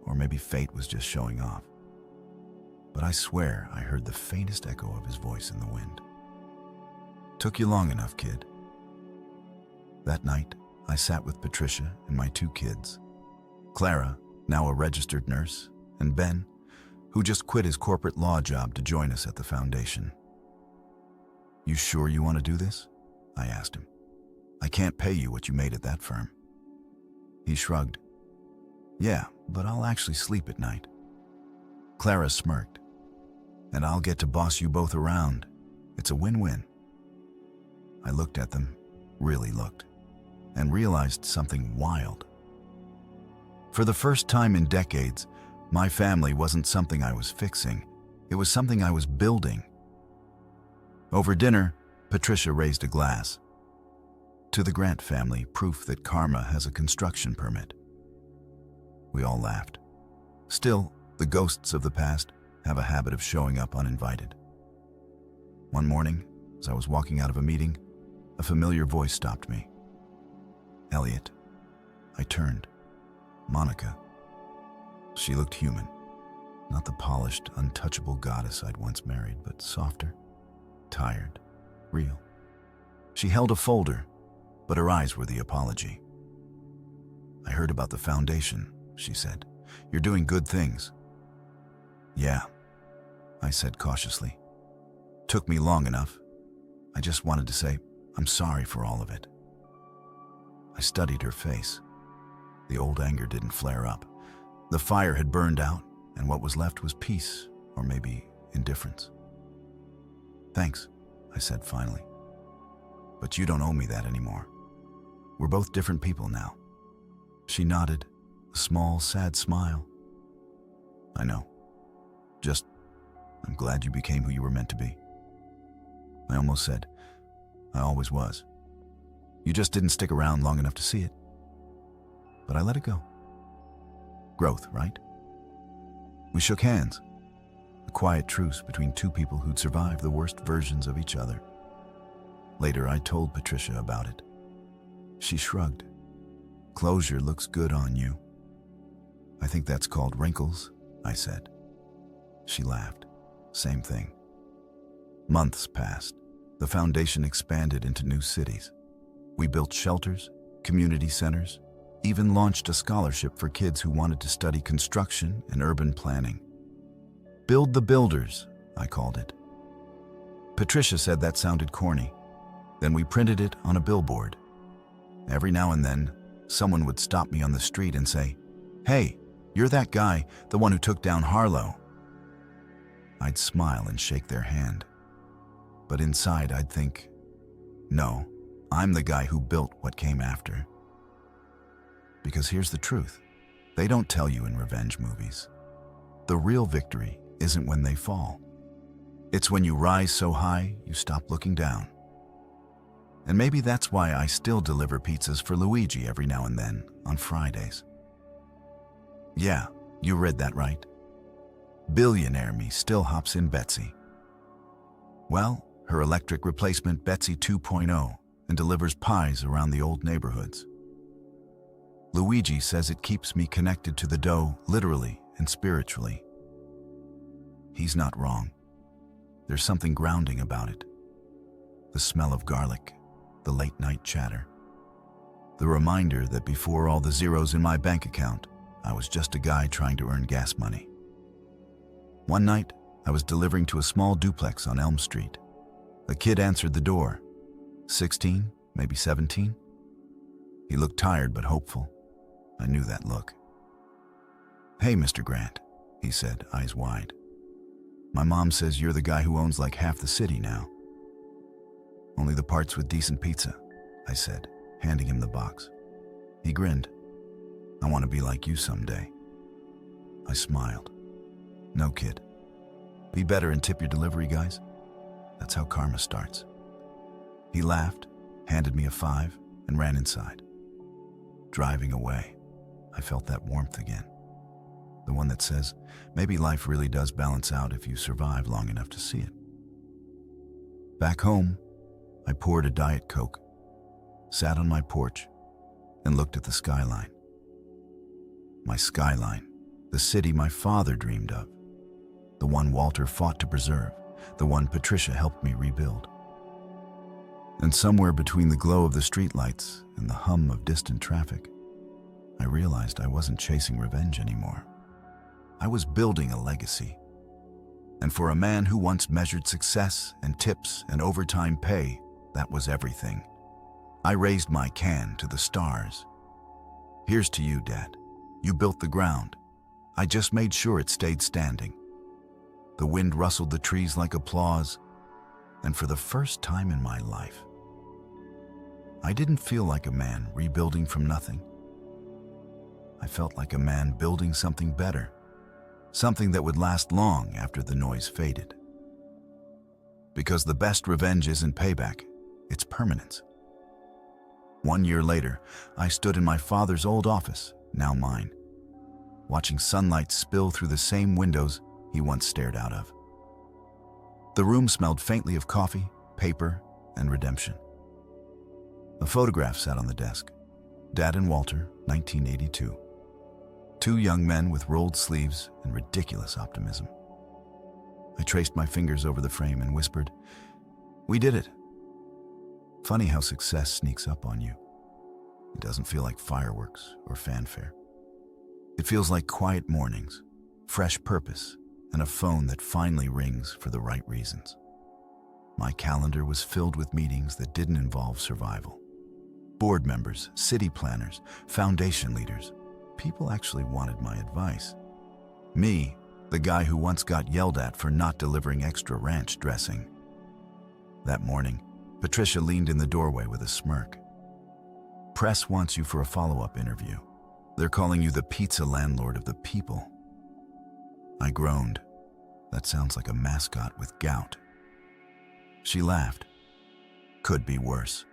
Speaker 1: or maybe fate was just showing off. But I swear I heard the faintest echo of his voice in the wind. "Took you long enough, kid." That night, I sat with Patricia and my 2 kids, Clara, now a registered nurse, and Ben, who just quit his corporate law job to join us at the foundation. "You sure you want to do this?" I asked him. "I can't pay you what you made at that firm." He shrugged. "Yeah, but I'll actually sleep at night." Clara smirked. "And I'll get to boss you both around. It's a win-win." I looked at them, really looked, and realized something wild. For the first time in decades, my family wasn't something I was fixing. It was something I was building. Over dinner, Patricia raised a glass. "To the Grant family, proof that karma has a construction permit." We all laughed. Still, the ghosts of the past have a habit of showing up uninvited. One morning, as I was walking out of a meeting, a familiar voice stopped me. "Elliot." I turned. Monica. She looked human. Not the polished, untouchable goddess I'd once married, but softer, tired, real. She held a folder, but her eyes were the apology. "I heard about the foundation," she said. "You're doing good things." "Yeah," I said cautiously. "Took me long enough. I just wanted to say, I'm sorry for all of it." I studied her face. The old anger didn't flare up. The fire had burned out, and what was left was peace, or maybe indifference. "Thanks," I said finally. "But you don't owe me that anymore. We're both different people now." She nodded, a small, sad smile. "I know. Just, I'm glad you became who you were meant to be." I almost said, "I always was. You just didn't stick around long enough to see it." But I let it go. Growth, right? We shook hands, a quiet truce between 2 people who'd survived the worst versions of each other. Later, I told Patricia about it. She shrugged. "Closure looks good on you." "I think that's called wrinkles," I said. She laughed. "Same thing." Months passed. The foundation expanded into new cities. We built shelters, community centers, even launched a scholarship for kids who wanted to study construction and urban planning. "Build the builders," I called it. Patricia said that sounded corny. Then we printed it on a billboard. Every now and then, someone would stop me on the street and say, "Hey, you're that guy, the one who took down Harlow." I'd smile and shake their hand. But inside I'd think, no, I'm the guy who built what came after. Because here's the truth. They don't tell you in revenge movies. The real victory isn't when they fall. It's when you rise so high, you stop looking down. And maybe that's why I still deliver pizzas for Luigi every now and then on Fridays. Yeah, you read that right. Billionaire me still hops in Betsy. Well, her electric replacement Betsy 2.0 and delivers pies around the old neighborhoods. Luigi says it keeps me connected to the dough literally and spiritually. He's not wrong. There's something grounding about it. The smell of garlic, the late-night chatter. The reminder that before all the zeros in my bank account, I was just a guy trying to earn gas money. One night, I was delivering to a small duplex on Elm Street. A kid answered the door. 16, maybe 17. He looked tired but hopeful. I knew that look. "Hey, Mr. Grant," he said, eyes wide. "My mom says you're the guy who owns like half the city now." "Only the parts with decent pizza," I said, handing him the box. He grinned. "I want to be like you someday." I smiled. "No, kid. Be better and tip your delivery guys. That's how karma starts." He laughed, handed me a $5, and ran inside. Driving away, I felt that warmth again. The one that says, maybe life really does balance out if you survive long enough to see it. Back home, I poured a Diet Coke, sat on my porch, and looked at the skyline. My skyline, the city my father dreamed of, the one Walter fought to preserve, the one Patricia helped me rebuild. And somewhere between the glow of the streetlights and the hum of distant traffic, I realized I wasn't chasing revenge anymore. I was building a legacy. And for a man who once measured success and tips and overtime pay, that was everything. I raised my can to the stars. Here's to you, Dad. You built the ground. I just made sure it stayed standing. The wind rustled the trees like applause, and for the first time in my life, I didn't feel like a man rebuilding from nothing. I felt like a man building something better, something that would last long after the noise faded. Because the best revenge isn't payback, it's permanence. 1 year later, I stood in my father's old office, now mine, watching sunlight spill through the same windows he once stared out of. The room smelled faintly of coffee, paper, and redemption. A photograph sat on the desk. Dad and Walter, 1982. Two young men with rolled sleeves and ridiculous optimism. I traced my fingers over the frame and whispered, "We did it." Funny how success sneaks up on you. It doesn't feel like fireworks or fanfare. It feels like quiet mornings, fresh purpose, and a phone that finally rings for the right reasons. My calendar was filled with meetings that didn't involve survival. Board members, city planners, foundation leaders. People actually wanted my advice. Me, the guy who once got yelled at for not delivering extra ranch dressing. That morning, Patricia leaned in the doorway with a smirk. "Press wants you for a follow-up interview. They're calling you the pizza landlord of the people." I groaned. That sounds like a mascot with gout. She laughed. "Could be worse."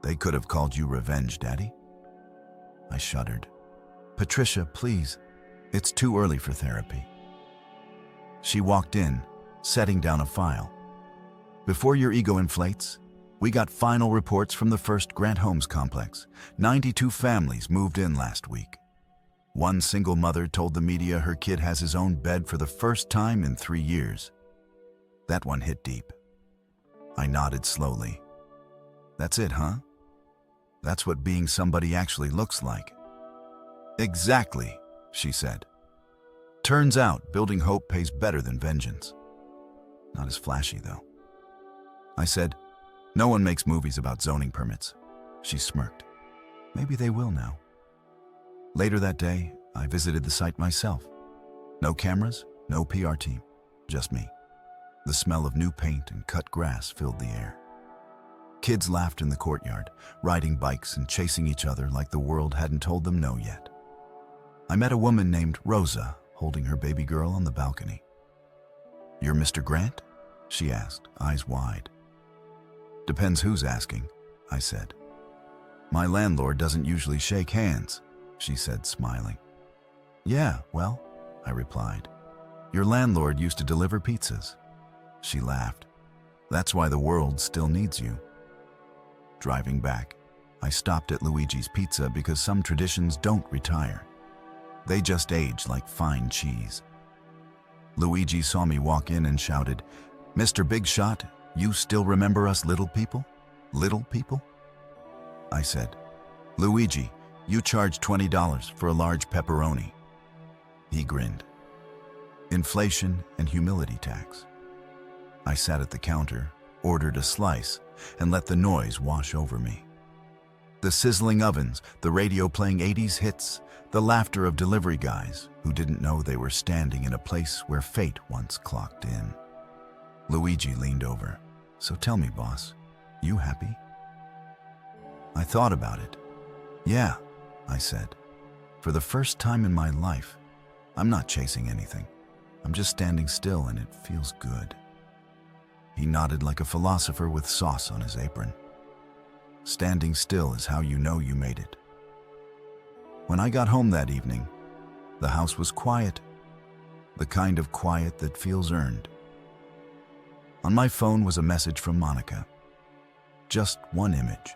Speaker 1: "They could have called you Revenge, Daddy." I shuddered. "Patricia, please. It's too early for therapy." She walked in, setting down a file. "Before your ego inflates, we got final reports from the first Grant Homes complex. 92 families moved in last week. One single mother told the media her kid has his own bed for the first time in 3 years. That one hit deep." I nodded slowly. "That's it, huh? That's what being somebody actually looks like." "Exactly," she said. "Turns out building hope pays better than vengeance." Not as flashy, though. I said, "No one makes movies about zoning permits." She smirked. "Maybe they will now." Later that day, I visited the site myself. No cameras, no PR team, just me. The smell of new paint and cut grass filled the air. Kids laughed in the courtyard, riding bikes and chasing each other like the world hadn't told them no yet. I met a woman named Rosa holding her baby girl on the balcony. "You're Mr. Grant?" she asked, eyes wide. "Depends who's asking," I said. "My landlord doesn't usually shake hands," she said, smiling. "Yeah, well," I replied, "your landlord used to deliver pizzas." She laughed. "That's why the world still needs you." Driving back, I stopped at Luigi's Pizza because some traditions don't retire. They just age like fine cheese. Luigi saw me walk in and shouted, "Mr. Big Shot, you still remember us little people? Little people?" I said, "Luigi, you charge $20 for a large pepperoni." He grinned. Inflation and humility tax. I sat at the counter, ordered a slice, and let the noise wash over me. The sizzling ovens, the radio playing 80s hits, the laughter of delivery guys who didn't know they were standing in a place where fate once clocked in. Luigi leaned over. "So tell me, boss, you happy?" I thought about it. "Yeah," I said. "For the first time in my life, I'm not chasing anything. I'm just standing still and it feels good." He nodded like a philosopher with sauce on his apron. Standing still is how you know you made it. When I got home that evening, the house was quiet, the kind of quiet that feels earned. On my phone was a message from Monica. Just one image.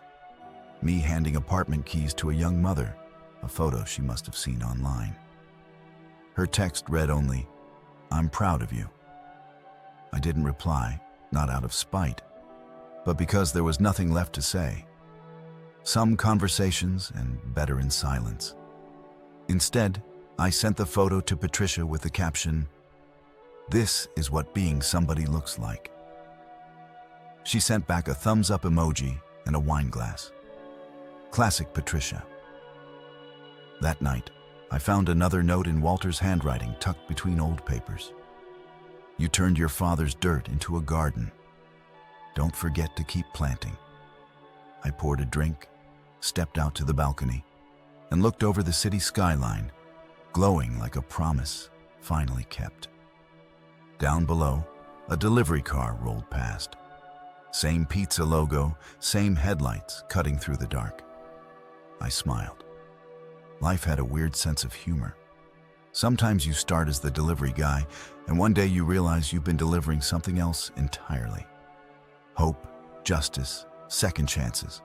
Speaker 1: Me handing apartment keys to a young mother, a photo she must have seen online. Her text read only, "I'm proud of you." I didn't reply, not out of spite, but because there was nothing left to say. Some conversations, and better in silence. Instead, I sent the photo to Patricia with the caption, "This is what being somebody looks like." She sent back a thumbs-up emoji and a wine glass. Classic Patricia. That night, I found another note in Walter's handwriting tucked between old papers. "You turned your father's dirt into a garden. Don't forget to keep planting." I poured a drink, stepped out to the balcony, and looked over the city skyline, glowing like a promise finally kept. Down below, a delivery car rolled past. Same pizza logo, same headlights cutting through the dark. I smiled. Life had a weird sense of humor. Sometimes you start as the delivery guy, and one day you realize you've been delivering something else entirely. Hope, justice, second chances.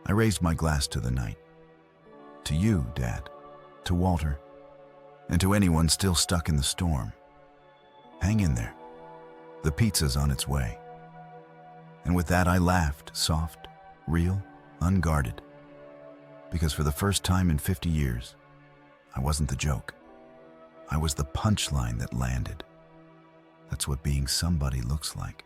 Speaker 1: I raised my glass to the night. To you, Dad, to Walter, and to anyone still stuck in the storm. Hang in there. The pizza's on its way. And with that I laughed, soft, real, unguarded. Because for the first time in 50 years, I wasn't the joke. I was the punchline that landed. That's what being somebody looks like.